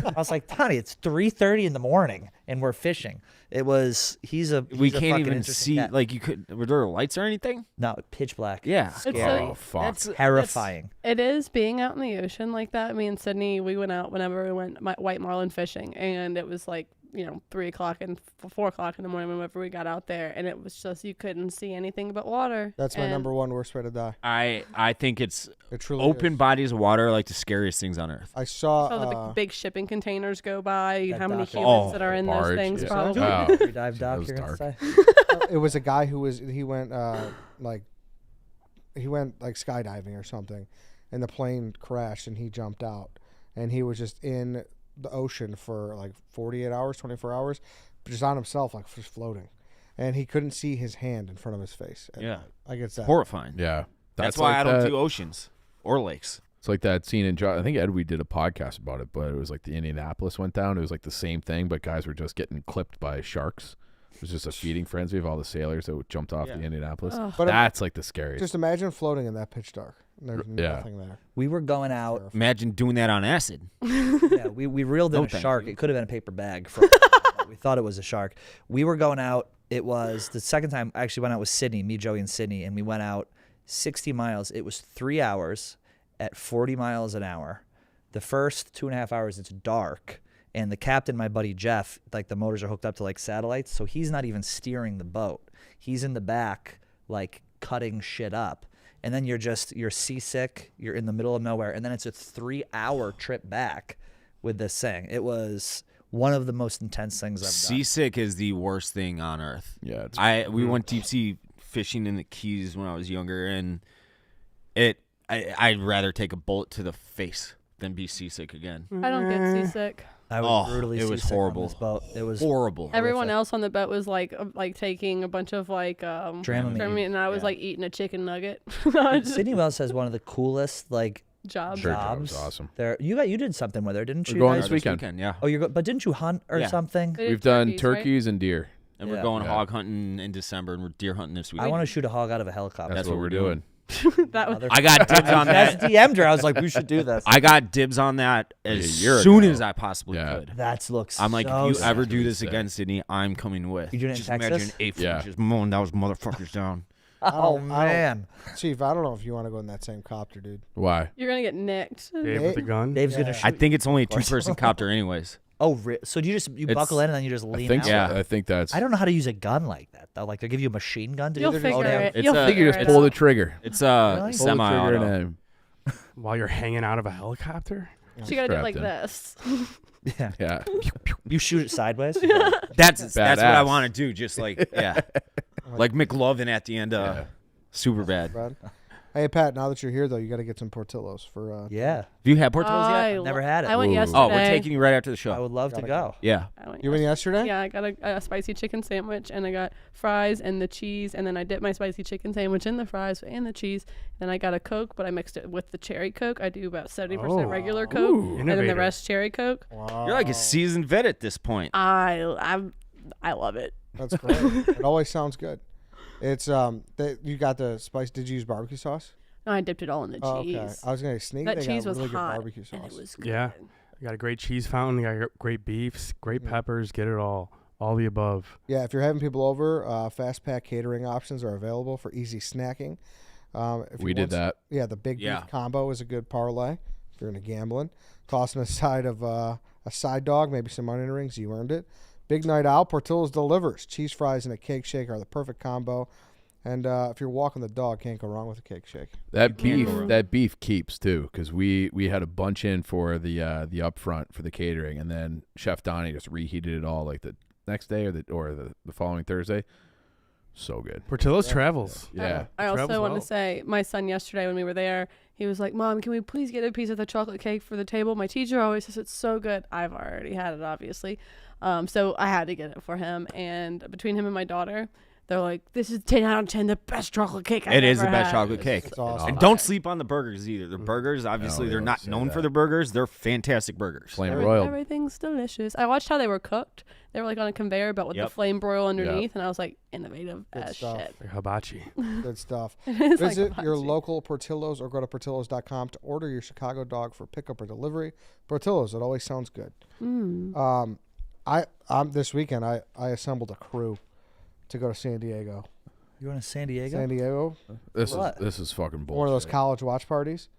I was like, "Donnie, it's 3:30 in the morning, and we're fishing." It was. He's a. We he's a can't fucking even interesting see. cat. Like you could. Were there lights or anything? No, pitch black. Yeah. It's Scary. Oh fuck. That's Terrifying. it is being out in the ocean like that. Me and Sydney, we went out whenever we went white marlin fishing, and it was like 3:00 and 4:00 in the morning whenever we got out there, and it was just you couldn't see anything but water. That's my And number one worst way to die. I think it's It truly open is. bodies of water are like the scariest things on earth. I saw So the big shipping containers go by. That How many dock- humans Oh, that are in those barge, things? yeah. Probably. Wow. Free dive dock. was You're gonna dark. say? it was a guy who went like he went like skydiving or something, and the plane crashed and he jumped out, and he was just in the ocean for like 48 hours, 24 hours, just on himself, like just floating, and he couldn't see his hand in front of his face. And Yeah. I get that. Horrifying. Yeah, That's why like I don't that- do oceans or lakes. It's like that scene in I think Edwy did a podcast about it, but it was like the Indianapolis went down. It was like the same thing, but guys were just getting clipped by sharks. It was just a feeding frenzy of all the sailors that jumped off Yeah. the Indianapolis. But That's like the scariest. just imagine floating in that pitch dark. There's Yeah. nothing there. We were going out. Terrifying. Imagine doing that on acid. Yeah, we reeled in No, a thank shark. you. It could have been a paper bag. From, we thought it was a shark. We were going out. It was the second time I actually went out with Sydney, me, Joey, and Sydney, and we went out 60 miles. It was 3 hours at 40 miles an hour. The first 2.5 hours, it's dark. And the captain, my buddy Jeff, like the motors are hooked up to like satellites, so he's not even steering the boat. He's in the back, like cutting shit up. And then you're seasick, you're in the middle of nowhere, and then it's a 3-hour trip back with this thing. It was one of the most intense things I've done. Seasick is the worst thing on earth. Yeah, it's We went deep sea fishing in the Keys when I was younger, and I'd rather take a bullet to the face than be seasick again. I don't get seasick. I was Oh, brutally it was seasick horrible. on this boat. It was Horrible. Everyone horrific. else on the boat was like taking a bunch of like Dramamine. and I was Yeah. like eating a chicken nugget. I just- Sydney Wells has one of the coolest like Job. Sure. That jobs. was awesome. There, you did something with her, didn't We're you? going guys? this weekend. Yeah. Oh, but didn't you hunt or Yeah. something? They did We've done right? turkeys and deer. And Yeah. we're going Yeah. hog hunting in December, and we're deer hunting this week. I want to shoot a hog out of a helicopter. That's what we're doing. That was I got dibs on That's that. DM'd her. I was like, we should do this. I got dibs on that as A year soon ago. as I possibly Yeah. could. That looks. I'm like, so if you ever sick. do this sick. again, Sydney, I'm coming with. You doing it in just Texas? imagine 8 Yeah. just mowing those motherfuckers down. Oh I don't- man, Chief, I don't know if you want to go in that same copter, dude. Why? You're gonna get nicked. Dave with the gun. Dave's Yeah. gonna shoot. I think it's only a course. 2-person copter, anyways. Oh, so do you It's- buckle in and then you just I lean think out? so. Yeah. I think that's. I don't know how to use a gun like that though. Like they give you a machine gun to You'll do figure it. It's You'll a- I think you figure just it pull out. the trigger. It's Really? a Pull the Pull the trigger semi-auto. and While you're hanging out of a helicopter. So you gotta do it like Strapped this. Yeah, yeah. you shoot it sideways. That's what I Badass. want to do. Just like like McLovin at the end of Yeah. Super Bad. Brad. Hey, Pat, now that you're here, though, you got to get some Portillos for. Yeah, Have you had Portillo's I yet? lo- Never had it. I went Ooh. yesterday. Oh, we're taking you right after the I show. would love to Gotta go. Yeah. I went You went yesterday? Yeah, I got a spicy chicken sandwich, and I got fries and the cheese, and then I dipped my spicy chicken sandwich in the fries and the cheese. Then I got a Coke, but I mixed it with the cherry Coke. I do about 70% Oh. regular Coke, and then the Innovator. rest cherry Coke. Wow. You're like a seasoned vet at this point. I love it. That's great. It always sounds good. It's you got the spice. Did you use barbecue sauce? I dipped it all in the cheese. Okay. I was gonna sneak. That They cheese got was really good hot, barbecue sauce. and it was good. Yeah. You got a great cheese fountain. You got great beefs, great peppers. Get it all the above. Yeah, if you're having people over, fast pack catering options are available for easy snacking. If We did that. Yeah, the big beef combo is a good parlay if you're into gambling. Toss in a side of a side dog, maybe some onion rings. You earned it. Big night out, Portillo's delivers. Cheese fries and a cake shake are the perfect combo. And if you're walking the dog, can't go wrong with a cake shake. That beef keeps too, because we had a bunch in for the upfront for the catering, and then Chef Donnie just reheated it all like the next day or the following Thursday. So good. Portillo's travels. Yeah. I also Travels want well. to say, my son yesterday when we were there, he was like, "Mom, can we please get a piece of the chocolate cake for the table? My teacher always says it's so good." I've already had it, obviously. So I had to get it for him. And between him and my daughter, they're like, "This is 10 out of 10, the best chocolate cake I've It is ever the best had." chocolate cake. It's awesome. And don't sleep on the burgers either. The burgers, obviously, No, they're they not don't say known for that. their burgers. They're fantastic burgers. Flame broiled. Everything's delicious. I watched how they were cooked. They were like on a conveyor belt with the flame broil underneath, and I was like, innovative Good as stuff. shit. Like hibachi. Good stuff. It is like Visit your hibachi. local Portillo's or go to Portillo's.com to order your Chicago dog for pickup or delivery. Portillo's, it always sounds good. This weekend I assembled a crew to go to San Diego. You going to San Diego? San Diego, This is fucking bullshit. one of those college watch parties.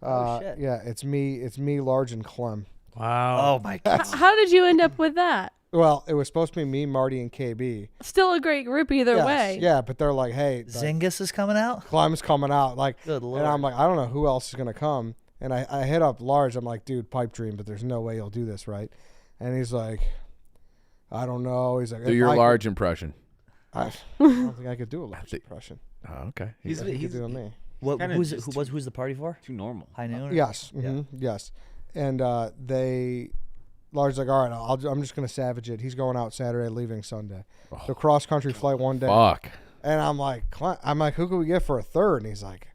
Oh, shit. Yeah, it's me, Large, and Clem. Wow. Oh my god. How did you end up with that? Well, it was supposed to be me, Marty, and KB. Still a great group either Yes, way. Yeah, but they're like, hey, like, Zingus is coming out. Clem's coming out. Like, Good lord. and I'm like, I don't know who else is gonna come. And I hit up Large. I'm like, dude, pipe dream, but there's no way you'll do this, right? And he's like, I don't know. He's like, Do your large impression. I don't think I could do a large impression. Oh, okay. He's, He could he's do me. What? kinda Who's just who's the party for? too normal. High noon. Yes. Yes. And Large's like, all right, I'm just gonna savage it. He's going out Saturday, leaving Sunday. The cross country flight one day. Fuck. And I'm like, who can we get for a third? And he's like,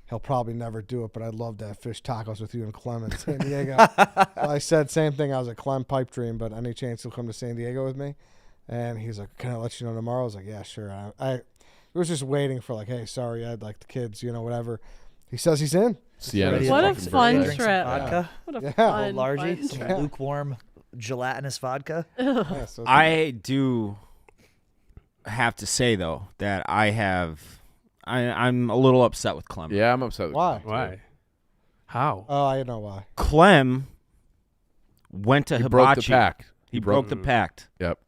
he'll probably never do it, but I'd love to have fish tacos with you and Clem in San Diego. So I said same thing. I was like, Clem, pipe dream, but any chance he'll come to San Diego with me? And he's like, can I let you know tomorrow? I was like, yeah, sure. I was just waiting for like, hey, sorry, I had like the kids, whatever. He says he's in. Sienna's What a fucking fun birthday. Drink some trip. vodka. What a Yeah. fun, Largy. fun Some trip. lukewarm gelatinous vodka. Yeah, so I do have to say, though, that I'm a little upset with Clem. Yeah, I'm upset. With why? Why? How? Oh, I know why. Clem went to He Hibachi. broke the pact. He broke the pact. Yep.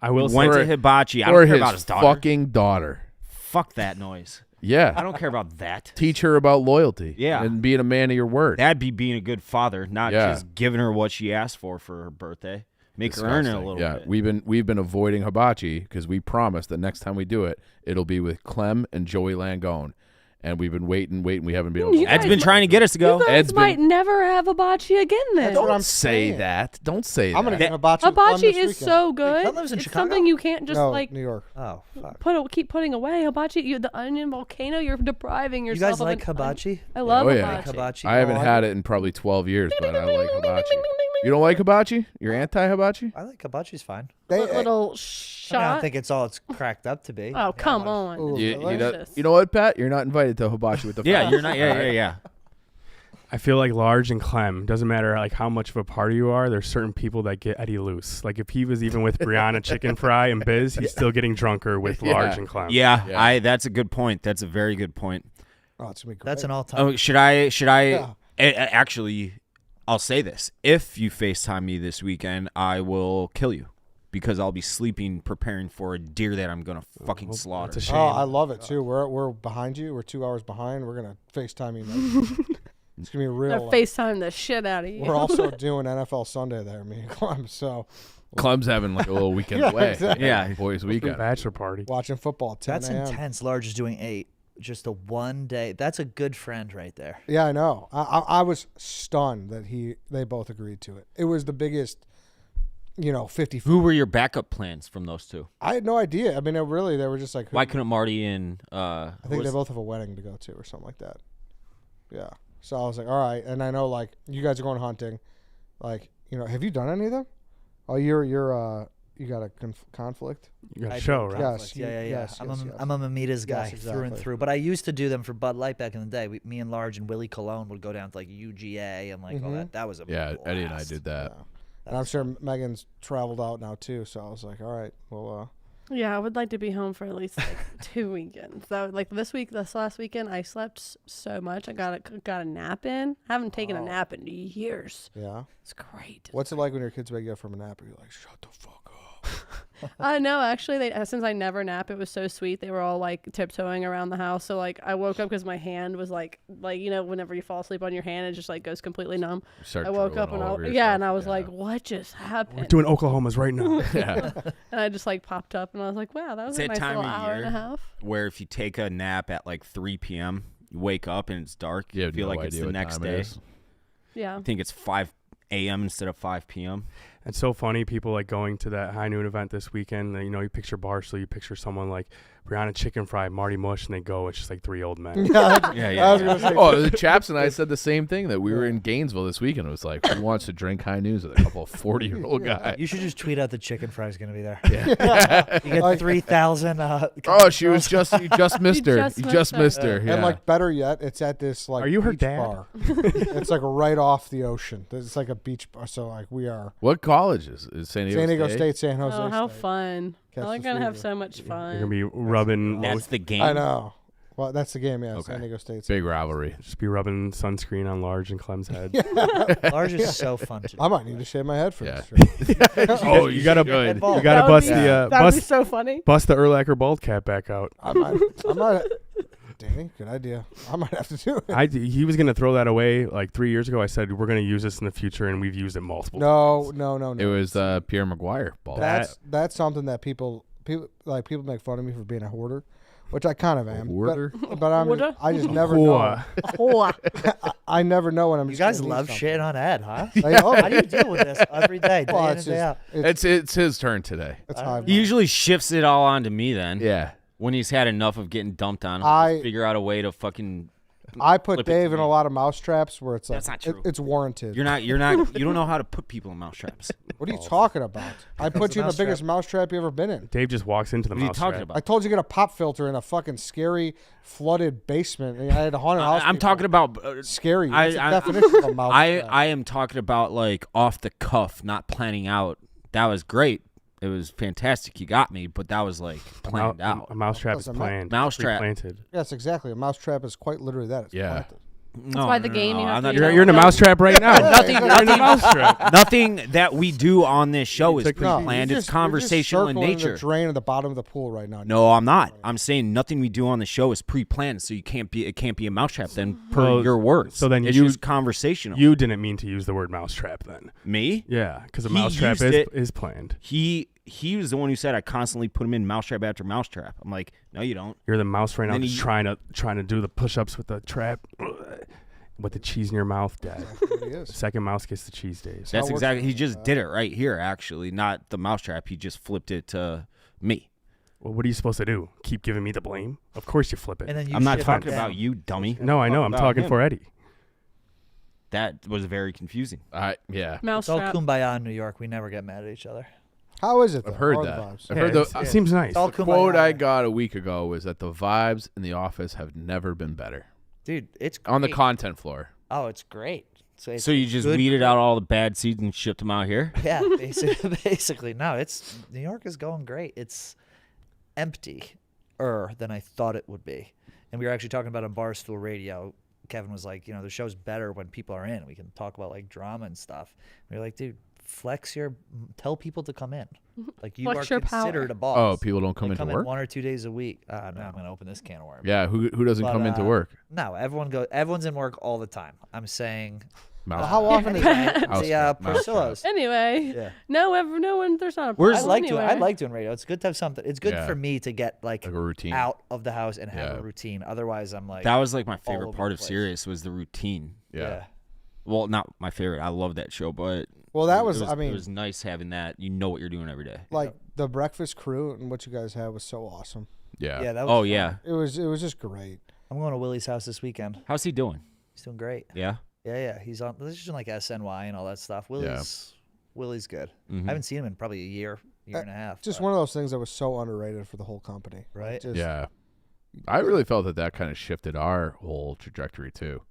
I will Went say to Hibachi. I Or don't care his about his daughter. fucking daughter. Fuck that noise. Yeah. I don't care about that. Teach her about loyalty. Yeah. And being a man of your word. That'd be being a good father, not Yeah. just giving her what she asked for her birthday. Make her earn it a Disgusting. little Yeah, bit. we've been avoiding hibachi because we promised that next time we do it, it'll be with Clem and Joey Langone, and we've been waiting. We haven't been able You to. guys Ed's been trying to get us to go. You guys Ed's might been- never have hibachi again then. That's what I'm Don't say saying. that. Don't say I'm gonna that. get hibachi. with Clem Hibachi this is weekend. so good. Clem lives in It's Chicago? something you can't just no, like New York. Oh fuck. keep putting away. Hibachi, the onion volcano, you're depriving You yourself. guys of like an- hibachi? I love Oh, yeah. hibachi. Hibachi. I haven't I had do. it in probably 12 years, but I like hibachi. You don't like hibachi? You're anti-hibachi? I like hibachi's fine. Little I shot. don't think it's all it's cracked up to be. Oh, come on. Ooh, You, delicious. you know what, Pat? You're not invited to hibachi with the Yeah, fam. you're not. Yeah. I feel like Large and Clem, doesn't matter like how much of a party you are, there's certain people that get Eddie loose. Like if he was even with Brianna Chicken Fry and Biz, he's still getting drunker with Yeah. Large and Clem. Yeah, Yeah. that's a good point. That's a very good point. Oh, it's gonna be great. That's an all-time. Oh, should I? Yeah. Actually, I'll say this: if you FaceTime me this weekend, I will kill you because I'll be sleeping, preparing for a deer that I'm gonna fucking slaughter. That's a shame. Oh, I love it too. We're behind you. We're 2 hours behind. We're gonna FaceTime you. Next. It's gonna be real. FaceTime the shit out of you. We're also doing NFL Sunday there, me and Clem. So Clem's having like a little weekend Yeah, away. exactly. Yeah. Boys' weekend. Bachelor party. watching football. 10 That's a.m. intense. Large is doing 8. Just a one day. That's a good friend right there. Yeah, I know. I was stunned that they both agreed to it. It was the biggest, 50. Who were your backup plans from those two? I had no idea. I mean, they were just like. Why couldn't Marty and I think they both have a wedding to go to or something like that. Yeah. So I was like, all right. And I know like you guys are going hunting. Like, have you done any of them? Oh, you're You got a conflict? You got I a do show, right? Yes. Yeah. Yes, I'm yes, a, yes. I'm a Mimitas guy Yes, through and exactly. through. But I used to do them for Bud Light back in the day. Me and Large and Willie Colon would go down to like UGA and like all that. That was a Yeah, blast. Eddie and I did that. Yeah. And I'm sure Megan's traveled out now too, so I was like, all right, well, Yeah, I would like to be home for at least like 2 weekends. So like this last weekend, I slept so much. I got a nap in. I haven't taken a nap in years. yeah. It's great. What's it like when your kids wake you up from a nap and you're like, shut the fuck up? No, actually, since I never nap, it was so sweet. They were all like tiptoeing around the house. So like I woke up because my hand was like whenever you fall asleep on your hand, it just like goes completely numb. Start I woke up drooling and all over and yourself. I was like, what just happened? We're doing Oklahoma's right now. Yeah. And I just like popped up and I was like, wow, that was It's a that nice time little of hour and a year. half. Where if you take a nap at like 3 p.m., you wake up and it's dark. You have feel no like it's idea the what next time it day. is. Yeah. I think it's 5 a.m. instead of 5 p.m. It's so funny, people like going to that high noon event this weekend. You know, you picture Barstool, you picture someone like Brianna Chicken Fry, Marty Mush, and they go, it's just like 3 old men. I was gonna say, Oh, the chaps and I said the same thing, that we were in Gainesville this weekend. It was like, who wants to drink high news with a couple of 40-year-old guys? You should just tweet out the chicken fry's gonna be there. Yeah. You get 3,000. Oh, you just missed her. just You missed just her. missed her. Yeah. And like better yet, it's at this like Are you her beach dad? bar. It's like right off the ocean. It's like a beach bar. So like we are What college is San Diego, San Diego State, San Jose. Oh, how State. fun. Catch I'm the going to have fever. so much You're fun. going to be rubbing, That's the game. I know. Well, that's the game. Yeah, Okay. San Diego State. Big rivalry. just be rubbing sunscreen on Large and Clem's head. Large is so fun to do. I might need to shave my head for Yeah. this. Oh, you got to Good. you That got to would bust be- the That would be bust so funny. bust the Urlacher bald cap back out. I might. Danny, good idea. I might have to do it. He was going to throw that away like 3 years ago. I said we're going to use this in the future, and we've used it multiple times. No. It was Pierre Maguire. Ball. That's something that people make fun of me for being a hoarder, which I kind of am. Hoarder? But Hoarder? I just never know. Oh, I never know when I'm. You just guys gonna need love something. shitting on Ed, huh? Like, oh, How do you deal with this every day, day well, in it's and day out? just It's his turn today. it's high. He usually shifts it all onto me then. Yeah. When he's had enough of getting dumped on, he'll I- just figure out a way to fucking. I put flip it Dave to in me. a lot of mouse traps where it's like That's not true. it's warranted. You don't know how to put people in mousetraps. What are you talking about? I put a you in the mouse biggest mousetrap you ever been in. Dave just walks into the What are you mouse talking trap. about? I told you to get a pop filter in a fucking scary flooded basement. And I had a haunted house. I'm people. talking about. scary. I- It's the I- definition of a mouse trap. I am talking about like off the cuff, not planning out. That was great. It was fantastic. You got me, but that was like planned out. A mouse trap is That's a planned. Mousetrap. Planted. Yes, exactly. A mouse trap is quite literally that. It's Yeah. planted. No, why the game you have I'm to not do talking You're in a about- mouse trap right now. Nothing. You're in a mouse trap. Nothing that we do on this show is took the- pre-planned. You're It's just- conversational you're in just circling nature. the drain at the bottom of the pool right now. No, I'm not. I'm saying nothing we do on the show is pre-planned, so it can't be a mousetrap. Then, per Well, your words, so then it's you- just conversational. You didn't mean to use the word mouse trap then. Me? Yeah, because a He mouse trap used it. is planned. He was the one who said I constantly put him in mousetrap after mousetrap. I'm like, no, you don't. You're the mouse right now, Then just he- trying to do the push-ups with the trap, with the cheese in your mouth, Dad. It is. The second mouse gets the cheese, Dave. how it That's works exactly. for He me. just did it right here, actually, not the mousetrap. He just flipped it to me. Well, what are you supposed to do? Keep giving me the blame? Of course you flip it. And then you I'm not shit talking him about down. you, dummy. No, I know. I'm about talking him. for Eddie. That was very confusing. Yeah. mouse It's all trap. kumbaya in New York. We never get mad at each other. How is it? I've though? heard How are the that. vibes? I've Yeah, heard the it seems nice. It's all the quote kumbaya. I got a week ago was that the vibes in the office have never been better Dude, it's on the great. content floor. Oh, it's great. It's So you just good- weeded out all the bad seeds and shipped them out here? Yeah, basically. No, it's New York is going great. It's emptier than I thought it would be. And we were actually talking about on Barstool Radio. Kevin was like, the show's better when people are in. We can talk about like drama and stuff. We were like, dude, tell people to come in. Like you Flex are your power. considered a boss. Oh, people don't come Like, into come work? in 1 or 2 days a week. No, I'm gonna open this can of worms. Yeah, who doesn't But, come into work? No, everyone's in work all the time. I'm saying. Mouse. How often is that? Mouse The trap, mouse Porcillos. Anyway, Yeah. no one. There's not a Where's- I problem like anywhere. doing. I like doing radio. It's good to have something. It's good Yeah. for me to get like Like a routine. out of the house and have Yeah. a routine. Otherwise, I'm like That was like my all favorite over part the of place. Sirius was the routine. Yeah. Well, not my favorite. I love that show, but Well, that it was. I mean, it was nice having that. You know what you're doing every day. like the breakfast crew and what you guys had was so awesome. Yeah. Yeah, that was Oh fun. yeah, It was just great. I'm going to Willie's house this weekend. how's he doing? He's doing great. Yeah. Yeah. He's on. This is like SNY and all that stuff. Willie's good. Mhm. I haven't seen him in probably a year and a half. Just but- one of those things that was so underrated for the whole company. Right? Just Yeah. I really felt that kind of shifted our whole trajectory too.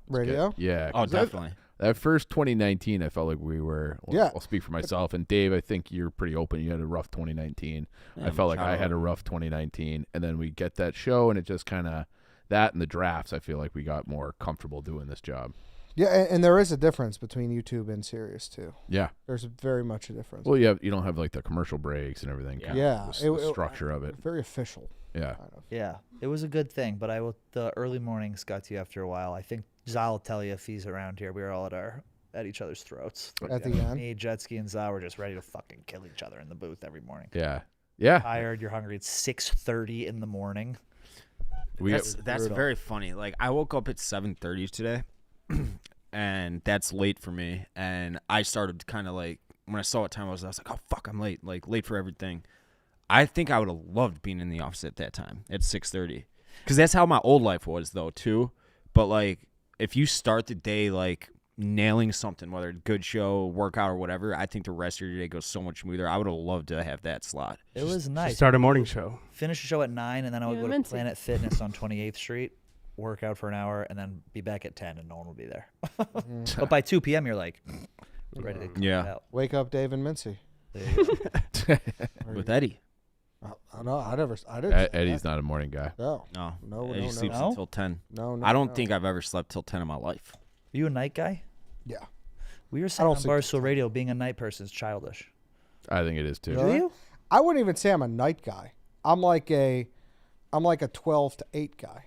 Radio. Yeah. Oh, 'cause definitely. That first 2019, I felt like we were. Well, Yeah. I'll speak for myself. And Dave, I think you're pretty open. You had a rough 2019. Yeah, I felt like I child. had a rough 2019. And then we get that show, and it just kind of, that and the drafts, I feel like we got more comfortable doing this job. Yeah, and there is a difference between YouTube and Sirius too. Yeah. There's very much a difference. Well, you don't have like the commercial breaks and everything. Yeah. kinda, Yeah, the structure of it. Very official. Yeah. Kind of. Yeah, it was a good thing, but the early mornings got to you after a while. I think Zal will tell you if he's around here. We were all at each other's throats. At the end. Me, Jetski, and Zal were just ready to fucking kill each other in the booth every morning. Yeah. Yeah. Tired, you're hungry. It's 6:30 in the morning. That's brutal. very funny. Like I woke up at 7:30 today, and that's late for me. And I started kind of like when I saw what time it was, I was like, oh fuck, I'm late. Like late for everything. I think I would have loved being in the office at that time at 6:30, because that's how my old life was though too. But like if you start the day like nailing something, whether it's good show, workout, or whatever, I think the rest of your day goes so much smoother. I would have loved to have that slot. It was Just nice. start a morning show. Finish the show at 9, and then I would Yeah, go to Mincy. Planet Fitness on 28th Street, work out for an hour, and then be back at 10, and no one will be there. But by 2 p.m., you're like, ready to clean it Yeah. out. Wake up, Dave and Mincy. There you go. With Eddie. No, I didn't. Eddie's not a morning guy. No, No. No, Eddie no, sleeps no. until 10. no. I don't think I've ever slept till 10 in my life. Are you a night guy? Yeah. We were saying don't on sleep till Barstool Radio being a night person is childish. I think it is too. Really? Do you? I wouldn't even say I'm a night guy. I'm like a 12 to 8 guy.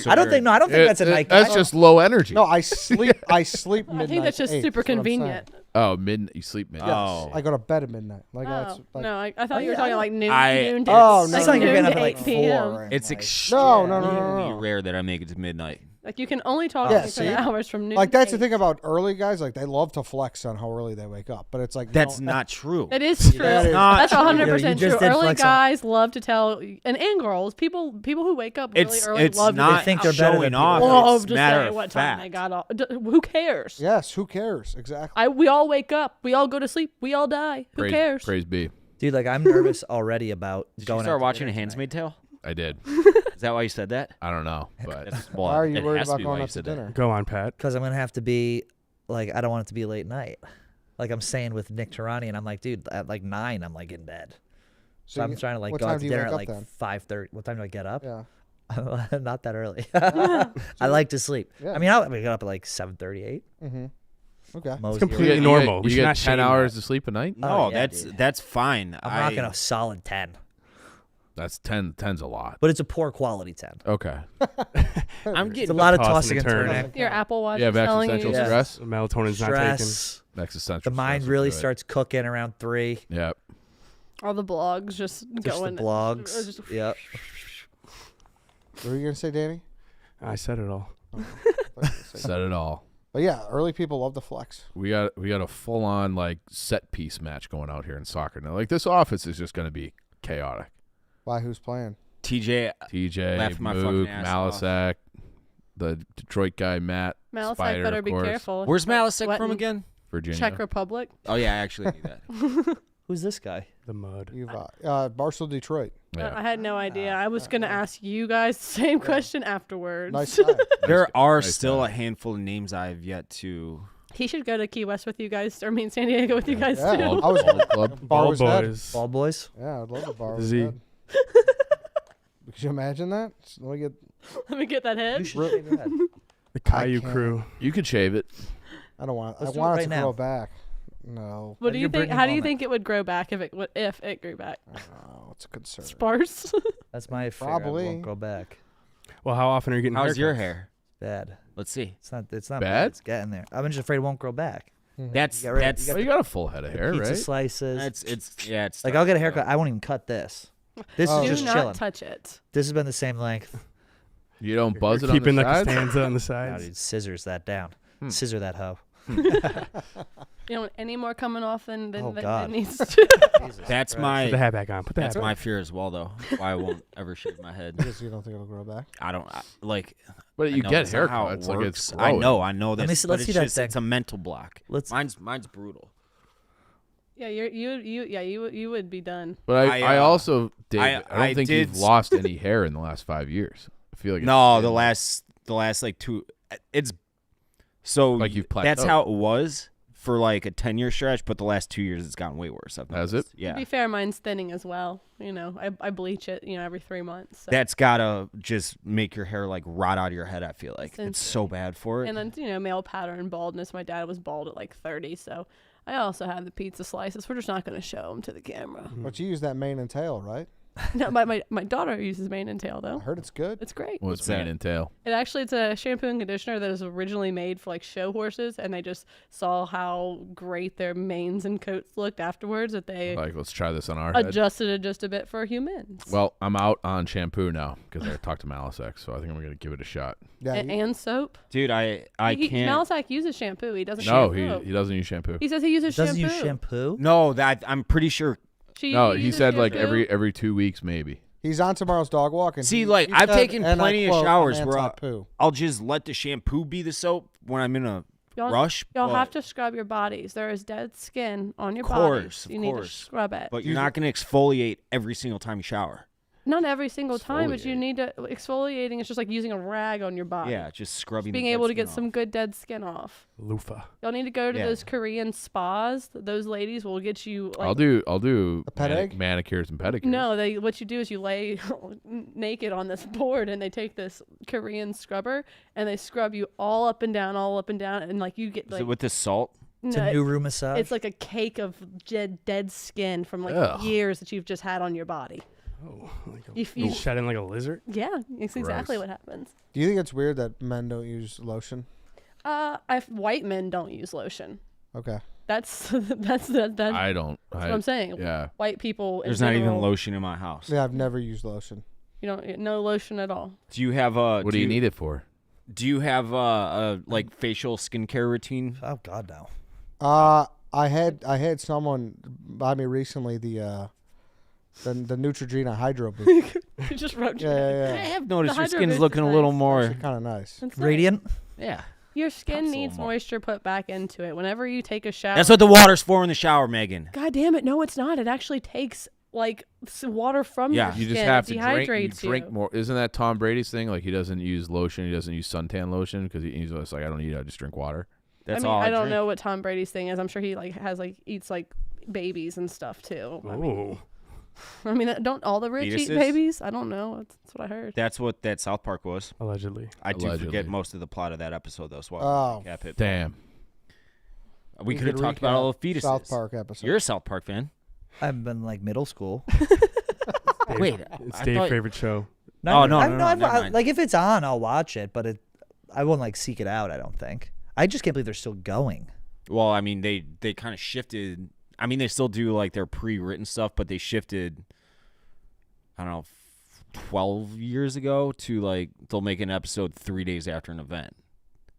I don't think that's a night guy. That's just low energy. No, I sleep. I sleep midnight. I think that's just to 8, super is what I'm saying. convenient. Oh, you sleep midnight. Oh. I go to bed at midnight. Like that's Oh, like, no, I thought you were yeah, talking I like noon, I- noon to Oh, no, It's like you're noon getting to up at 8 like p.m. 4. and, It's like, extremely rare that I make it to midnight. Like you can only talk Yeah, to see? me for hours from noon. like to that's the 8. thing about early guys. Like they love to flex on how early they wake up, but it's like That's no, not true. That is true. That is not That's true. 100% just true. did Early flex on- guys love to tell, and girls, people who wake up really early It's love not They think they're better showing than off. people. love It's to matter say of what time they fact. got off. Who cares? Yes, who cares? Exactly. We all wake up. We all go to sleep. We all die. Who cares? Praise be. Dude, like I'm nervous already about Did going you out start to watching dinner A Handmaid's Tale? I did. Is that why you said that? I don't know, but That's, Why are you it worried has to about be why going you out to said that. dinner? Go on, Pat. because I'm gonna have to be like I don't want it to be late night. Like I'm saying with Nick Tarani, and I'm like, dude, at like 9, I'm like in bed. So I'm you- trying to like what go time out do to you dinner wake at up like then? 5:30. What time do I get up? Yeah. Not that early. I like to sleep. Yeah. I mean, I'll wake up at like 7:38. Mm-hmm. Okay. Mosey completely around. normal. You We should get not 10 shame hours that. to sleep a night. No, Oh, yeah, that's dude. that's fine. I'm rocking a solid 10, That's 10. 10's a lot. but it's a poor quality 10. Okay. I'm It's getting a lot of tossing tossing and and turning. turning. Your Apple Watch You have is telling you. existential Yeah. stress. Melatonin's not taken. Stress. Existential. The mind stress really is good. starts cooking around 3. Yep. All the blogs just Just going. the blogs. just- Yep. What were you gonna say, Danny? I said it all. Said it all. But yeah, early people love to flex. We got a full on like set piece match going out here in soccer now. Like this office is just going to be chaotic. Why? Who's playing? TJ. TJ, Laughed my Moog, fucking ass off. Malisak, the Detroit guy Matt, Malice, Spider, better of be course, careful. Where's Malice from Sweating. again? Virginia. Czech Republic. Oh yeah, I actually knew that. Who's this guy? The mud. You've Barstool, Detroit. Yeah. I had no idea. I was gonna ask you guys the same question afterwards. Nice guy. There are nice still guy. a handful of names I've yet to. He should go to Key West with you guys, or I mean San Diego with you guys Yeah. too. I was Ball club. bar Ball was head. boys. Ball boys? Yeah, I'd love to bar The with Z. head. Could you imagine that? Let me get. Let me get that You head. should shave your head. The Caillou can't. crew. You could shave it. I don't want. I Let's do it want it right to now. grow back. No, What do you your think? Britney How do you moment. think it would grow back if it grew back? I don't know. It's a concern. Sparse. That's my fear. Probably. I won't go back. Well, how often are you getting How's your haircuts? hair? Bad. Let's see. It's not bad. Bad? It's getting there. I'm just afraid it won't grow back. That's You got rid- that's you Well, you got a full head of hair, Pizza right? slices. it's Like I'll get a haircut. I won't even cut this. This Oh. is Do just not chilling. touch it. This has been the same length. You don't buzz You're it keeping on the like a sides? stanza on the Now, sides. dude, scissors that down. Scissor that hoe. You don't want any more coming off than Oh, than God. it needs to. Jesus That's Christ. Put the my hat back on. Put the that's hat back my fear as well, though. Why I won't ever shave my head. Because you don't think it'll grow back. I don't like. But I you know get that's not how it haircuts. Like it's works. I growing. know this. me see- but let's it's see that just, thing. It's a mental block. Let's- Mine's brutal. Yeah, you would be done. But I I also, David, I don't I think did you've lost any hair in the last 5 years. I feel like No, it's the last like 2. It's so Like you've that's plateaued. how it was for like a 10-year stretch, but the last 2 years it's gotten way worse. Has it? Yeah. To be fair, mine's thinning as well. I bleach it, every 3 months. So. That's gotta just make your hair like rot out of your head. I feel like it's so insane. bad for it. And then, male pattern baldness. My dad was bald at like 30, so I also have the pizza slices. We're just not going to show them to the camera. But you use that mane and tail, right? No, my daughter uses mane and tail I though. heard it's good. It's great. What's that? mane and tail? It's a shampoo and conditioner that is originally made for like show horses, and they just saw how great their manes and coats looked afterwards that they Like, let's try this on our head. adjusted it just a bit for humans. Well, I'm out on shampoo now because I talked to Malisex, so I think I'm going to give it a shot. Yeah, And soap. Dude, I can't. Malisac uses shampoo. He doesn't. No, shampoo. he doesn't use shampoo. He says he uses Doesn't shampoo. use shampoo. No, that I'm pretty sure. No, he uses said like shampoo. every 2 weeks maybe. he's on tomorrow's dog walk. And See, he- like, he I've said, taken and I plenty of quote, showers "I'm where anti-poo." I'll just let the shampoo be the soap when I'm in a rush. Y'all but, have to scrub your bodies. There is dead skin on your Course, bodies. You of need to course. scrub it. But you're not going to exfoliate every single time you shower. Not every single time, but you Exfoliate. need to. Exfoliating is just like using a rag on your body. Yeah, just scrubbing. Being the dead able to skin get off. some good dead skin off. Loofah. Y'all need to go to Yeah. those Korean spas. Those ladies will get you. Like, I'll do A pet egg? manicures and pedicures. No, what you do is you lay naked on this board, and they take this Korean scrubber and they scrub you all up and down, and like you get Is like it with the salt? It's no, a new room massage. it's like a cake of dead skin from like Ugh. years that you've just had on your body. Oh, like You shedding like a lizard. Yeah, it's exactly Gross. what happens. Do you think it's weird that men don't use lotion? White men don't use lotion. Okay. That's I don't. what I'm saying. Yeah. White people. in There's not even general, lotion in my house. Yeah, I've never used lotion. You don't no lotion at all. Do you have a? What do you need it for? Do you have a like facial skincare routine? Oh God, no. I had someone buy me recently the Neutrogena Hydro Boost. You just rubbed your Yeah, I yeah, have noticed The your Hydro skin's Boost looking is a little nice. more. Kind of nice. It's nice. Radiant. Yeah. Your skin Pops a needs little more. moisture put back into it. Whenever you take a shower. That's what the water's for in the shower, Megan. God damn it! No, it's not. It actually takes like water from Yeah. your You skin. just have it to drink. You dehydrates drink more. Isn't that Tom Brady's thing? Like he doesn't use lotion. He doesn't use suntan lotion because he's just like I don't need it. I just drink water. That's I mean, all I don't drink. know what Tom Brady's thing is. I'm sure he like has like eats like babies and stuff too. Oh, I mean, don't all the rich eat Fetuses? babies? I don't know. That's what I heard. That's what that South Park was. allegedly. I do Allegedly. forget most of the plot of that episode though. So Oh, Damn. we You could have could talked about recap all the fetuses. South Park episode. You're a South Park fan. I've been like middle school. Wait, It's I Dave's thought- favorite show. Oh, no, I've- no, I've- never I- mind. like if it's on, I'll watch it, but I won't like seek it out. I don't think. I just can't believe they're still going. Well, I mean, they kind of shifted. I mean, they still do like their pre-written stuff, but they shifted. I don't know, 12 years ago to like they'll make an episode 3 days after an event.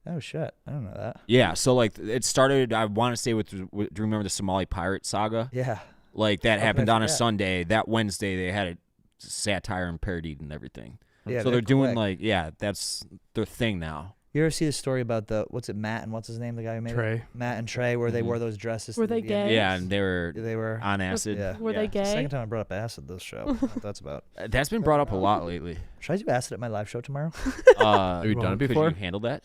Oh shit! I don't know that. Yeah, so like it started. I want to say with. Do you remember the Somali pirate saga? Yeah. Like that How happened could I on a forget? Sunday. That Wednesday they had it satire and parodied and everything. Yeah. so they're doing quick. like that's their thing now. You ever see the story about Matt and what's his name, the guy who made it? Trey. Matt and Trey, where they Mhm. wore those dresses. Were to the they beginning? gay? Yeah, and they were They were. on acid. Yeah. Were they It's the second gay? time I brought up acid this show. I don't know what that's about. That's been brought up a lot lately. Should I do acid at my live show tomorrow? Have you done it Could before? you handle that?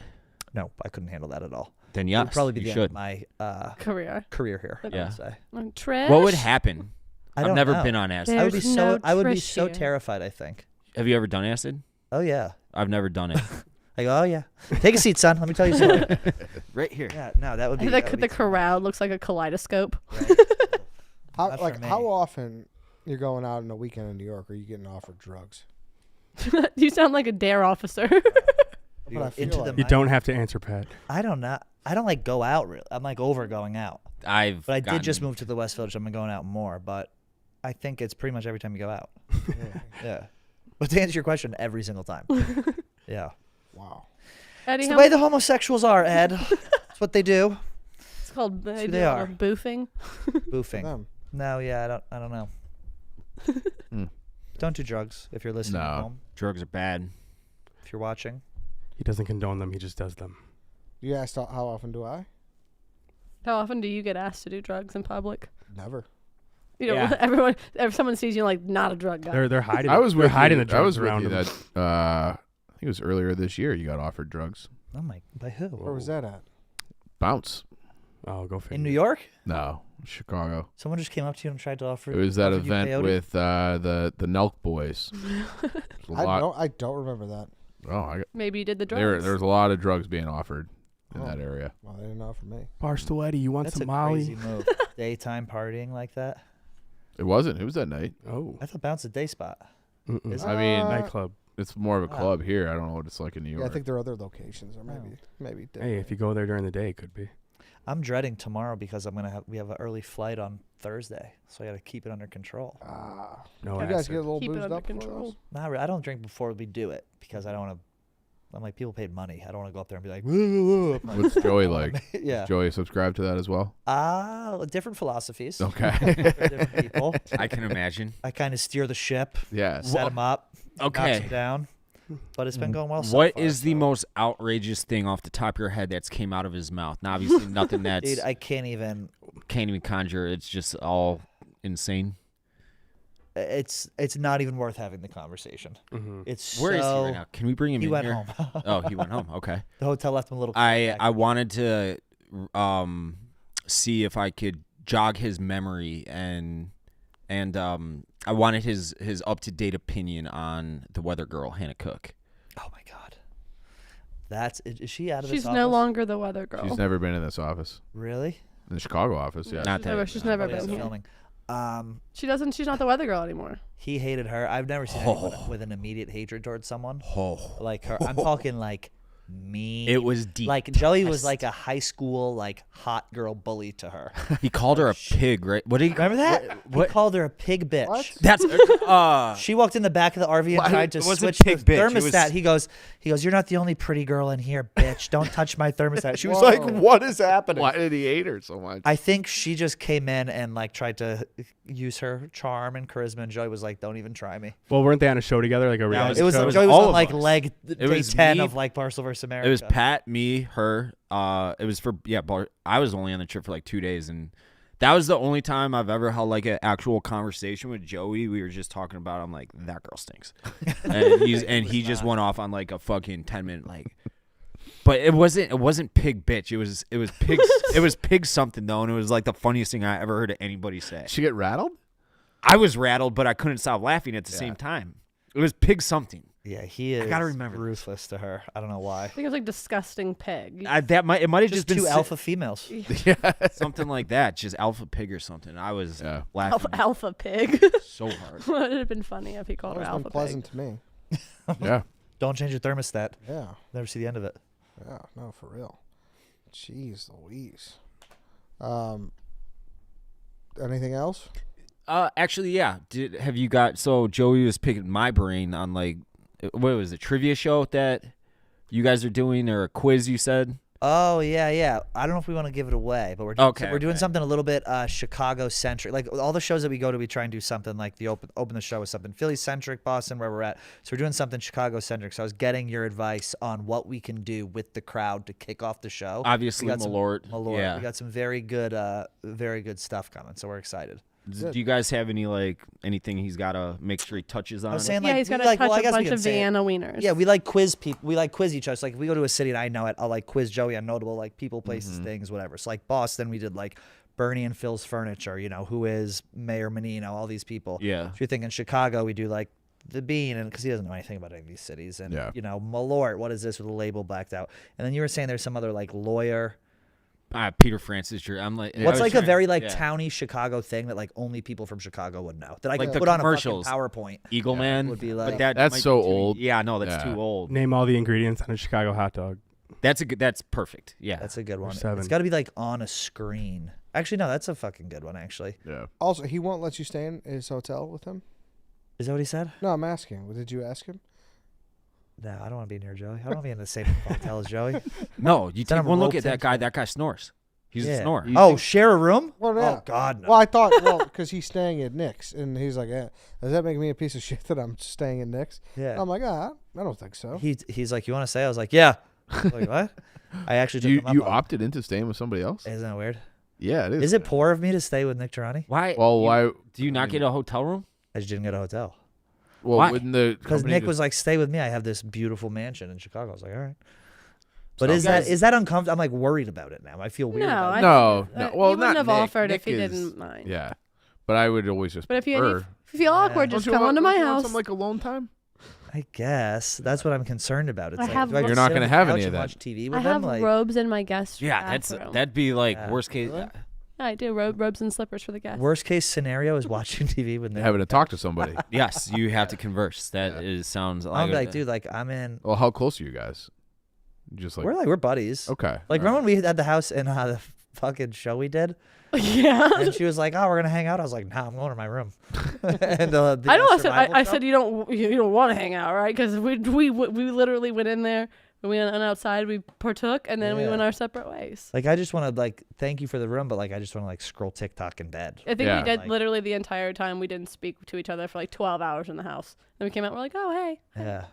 No, I couldn't handle that at all. Then It yes, would probably be you the should. end of my Career. career here. I Yeah. would say. Trish. What would happen? I I've don't never know. been on acid. There- I would be There's so. no I would be Trish so here. terrified. I think. Have you ever done acid? Oh yeah. I've never done it. I go. Oh yeah. Take a seat, son. Let me tell you something. right here. Yeah. No, that would be. The, that would the be crowd looks like a kaleidoscope. How Not for me. how often you're going out on a weekend in New York? Are you getting offered drugs? You sound like a dare officer. But I feel into the like- You mic. don't have to answer, Pat. I don't know. I don't like go out really. I'm like over going out. But I did just gotten- move to the West Village. I'm going out more, but I think it's pretty much every time you go out. Yeah. But to answer your question, every single time. Yeah. Wow. Eddie, It's the how way the homosexuals are, Ed. It's what they do. it's called who they they do are. boofing. Boofing. Them. No, yeah, I don't know. Hmm. Don't do drugs if you're listening at No. home. drugs are bad. If you're watching. He doesn't condone them. He just does them. You asked how often do I? How often do you get asked to do drugs in public? Never. You know, Yeah. if someone sees you like not a drug guy. They're hiding. I was they're with hiding you. the drugs I was with around you them. that I think it was earlier this year. You got offered drugs. Oh my, by who? Where was that at? Bounce. Oh, go figure. In New York? No, Chicago. Someone just came up to you and tried to offer. It was that offered you event peyote? with the Nelk boys. A lot. I don't remember that. Oh, Maybe you did the drugs. there was a lot of drugs being offered in Oh. that area. Well, they didn't offer me. Barstool Eddie, you want That's some a Molly? crazy move. Daytime partying like that. It wasn't. It was that night. Oh, I thought Bounce a day spot. mm-mm. Is I mean, Nightclub. it's more of a Wow. club here. I don't know what it's like in New York. Yeah, I think there are other locations, or maybe Hey, if you go there during the day, it could be. I'm dreading tomorrow because we have an early flight on Thursday, so I got to keep it under control. No, you guys acid. get a little Keep it boozed under up before control. those? I don't drink before we do it because I don't want to. I'm like, people paid money. I don't want to go up there and be like, woo, woo, woo. What's Joey like? Yeah. Joey subscribe to that as well? Different philosophies. Okay. Different people. I can imagine. I kind of steer the ship, Yeah. set them up, knocks Okay. them down. But it's been going well so What far, is the so- most outrageous thing off the top of your head that's came out of his mouth? Now, obviously, nothing that's Dude, I can't even. can't even conjure. It's just all insane. It's not even worth having the conversation. Mm-hmm. It's Where is so, he right now? Can we bring him He in went here? home. Oh, he went home. Okay. The hotel left him a little. I wanted to see if I could jog his memory and I wanted his up to date opinion on the weather girl Hannah Cook. Oh my god. Is she out of She's this office? no longer the weather girl. She's never been in this office. Really? In the Chicago office, yeah. Not that. She's never Probably been here. filming. She's not the weather girl anymore. He hated her. I've never seen anyone with an immediate hatred towards someone Oh, like her. I'm talking like mean. it was deep. like Joey was like a high school like hot girl bully to her. He called her a pig, right? What did he? Remember that? He called her a pig bitch. What? That's She walked in the back of the RV and tried to it wasn't switch pig the bitch, it thermostat. was- He goes, "You're not the only pretty girl in here, bitch. Don't touch my thermostat." She was Whoa. like, "What is happening?" Why did he hate her so much? I think she just came in and like tried to use her charm and charisma, and Joey was like, "Don't even try me." Well, weren't they on a show together, like a reality It was show? Joey was all on of like us. leg day was 10 me. of like Barstool versus America. It was Pat, me, her. It was for I was only on the trip for like 2 days, and that was the only time I've ever held like an actual conversation with Joey. We were just talking about. I'm like, that girl stinks, and he just went off on like a fucking 10-minute like. But it wasn't pig bitch. It was pig. It was pig something though, and it was like the funniest thing I ever heard anybody say. She get rattled? I was rattled, but I couldn't stop laughing at the same time. It was pig something. Yeah, he is. gotta remember this. ruthless to her. I don't know why. I think it was like disgusting pig. It might have just, Just been two alpha females. something like that, just alpha pig or something. I was Yeah. laughing Alpha pig. so hard. Would have been funny if he called her Always alpha been pig. pleasant to me. Yeah. Don't change your thermostat. Yeah. Never see the end of it. Yeah. No, for real. Jeez Louise. Anything else? Actually, yeah. Have you got? So Joey was picking my brain on like, what was it? Trivia show that you guys are doing, or a quiz? You said. Oh yeah. I don't know if we want to give it away, but we're doing, Okay, we're doing okay. something a little bit Chicago centric. Like all the shows that we go to, we try and do something like the open the show with something Philly centric, Boston where we're at. So we're doing something Chicago centric. So I was getting your advice on what we can do with the crowd to kick off the show. Obviously, We got some- Malort. Malort. We got some very good stuff coming. So we're excited. Do you guys have anything he's got to make sure he touches on? I was saying Yeah, like he's got to like, touch well, I a guess we bunch can of say it. Vienna wieners. Yeah, we like quiz people. We like quiz each other. So like if we go to a city and I know it, I'll like quiz Joey on notable like people, places, things, whatever. So like Boston, we did like Bernie and Phil's Furniture. You know, who is Mayor Menino? All these people. Yeah. So you're thinking Chicago, we do like the Bean, and because he doesn't know anything about any of these cities, and Yeah. you know Malort. What is this with a label blacked out? And then you were saying there's some other like lawyer. Peter Francis. I'm like, I What's was like a trying- very like yeah. towny Chicago thing that like only people from Chicago would know that I Like could the put on commercials. a fucking PowerPoint. Eagle Man would be but like- that That's might be so too- old. Yeah, no, that's Yeah. too old. Name all the ingredients on a Chicago hot dog. That's perfect. Yeah. That's a good one. 7. It's got to be like on a screen. Actually, no, that's a fucking good one. Actually, Yeah. Also, he won't let you stay in his hotel with him? is that what he said? No, I'm asking. Did you ask him? No, I don't want to be near Joey. I don't want to be in the same hotel as Joey. No, you Then take I'm one look roped at that into guy. it. That guy snores. He's a Yeah. snorer. Oh, share a room? Well, yeah. Oh God, no. Well, I thought, because he's staying at Nick's, and he's like, does that make me a piece of shit that I'm staying at Nick's? Yeah. I'm like, I don't think so. He's like, you want to stay? I was like, yeah. I was like, what? I actually took him up You on it. opted into staying with somebody else? Isn't that weird? Yeah, it is. Is it poor of me to stay with Nick Girani? Why? Well, why? Do you not get a hotel room? I just didn't get a hotel. Well, Why? wouldn't the Because company Nick just- was like, "Stay with me. I have this beautiful mansion in Chicago." I was like, "All right." But So is that uncomfortable? I'm like worried about it now. I feel weird. No, about it. No, I, no. he Well, wouldn't not have Nick. offered Nick if he is- didn't mind. Yeah, but I would always just. But if you prefer. feel awkward, Don't just you come want- onto my don't you want house. Some like alone time. I guess that's what I'm concerned about. It's I like, have do I ro- You're just not sit gonna on the have couch any of and that. Watch TV with I them? have Like, robes in my guest Yeah, bathroom. that'd be like Yeah. worst case. Really? I do robes and slippers for the guests. worst case scenario is watching TV with Nick. Having to talk to somebody. Yes, you have to converse. That Yeah. is sounds I'm like like, dude, like I'm in. Well, how close are you guys? Just like we're buddies. okay. Like all remember when we had the house in the fucking show we did, Yeah. and she was like, "Oh, we're gonna hang out." I was like, "Nah, I'm going to my room." and the I know. survival I show? said you don't want to hang out, right? Because we literally went in there, we went outside, we partook, and then we Yeah. went our separate ways. Like I just want to like thank you for the room, but like I just want to like scroll TikTok in bed. I think Yeah. we did Like- literally the entire time. We didn't speak to each other for like 12 hours in the house. Then we came out. We're like, oh hey, Yeah.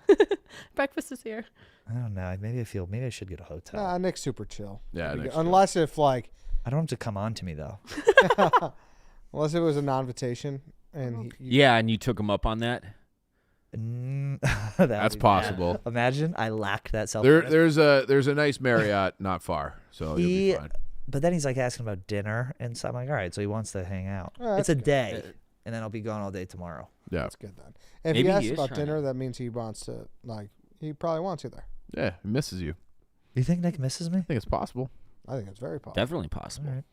breakfast is here. I don't know. Maybe I should get a hotel. Nah, Nick's super chill. Yeah, Pretty Nick's good. Unless if like, I don't have to come on to me though. unless it was a non-invitation and yeah, and you took him up on that. That That's would be possible. bad. Imagine I lacked that self. There's a nice Marriott not far, so you'll be fine. But then he's like asking about dinner and stuff. I'm like, all right, so he wants to hang out. Oh, It's that's a good. day, and then I'll be gone all day tomorrow. Yeah, that's good then. And Maybe if he he is asks about trying dinner, to- that means he wants to like. He probably wants you there. yeah, he misses you. You think Nick misses me? I think it's possible I think it's very possible. Definitely possible. All right.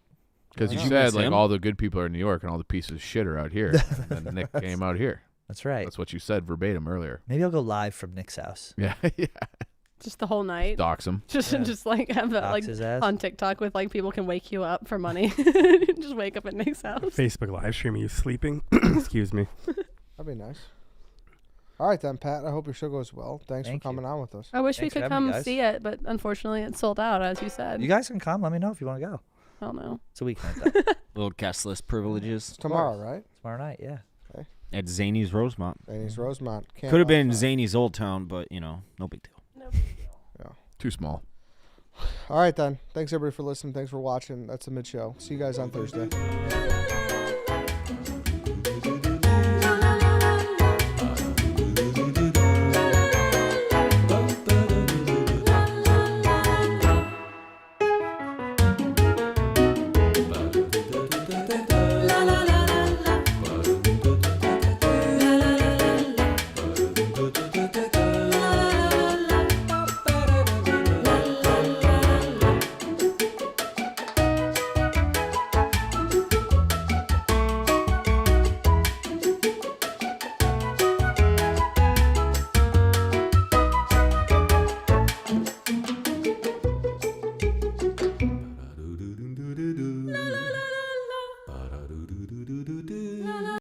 because Why you not? said miss like him? all the good people are in New York and all the pieces of shit are out here. And then Nick came out here. That's right. That's what you said verbatim earlier. Maybe I'll go live from Nick's house. Yeah, yeah. Just the whole night. Dox him. Just Yeah. just like have that Dox like his ass. on TikTok with like people can wake you up for money. Just wake up at Nick's house. Facebook live stream. Are you sleeping? Excuse me. That'd be nice. All right then, Pat. I hope your show goes well. Thanks Thank for coming on with us. I wish Thanks we for could having me, come guys. see it, but unfortunately it's sold out, as you said. You guys can come. Let me know if you want to go. I don't know. It's a weekend though. Little guest list privileges It's tomorrow, right? Tomorrow night. Yeah. at Zany's Rosemont. And he's Rosemont. Can't Could have been outside. Zany's Old Town, but no big deal. Too small. All right then. Thanks everybody for listening. Thanks for watching. That's the mid show. See you guys on Thursday.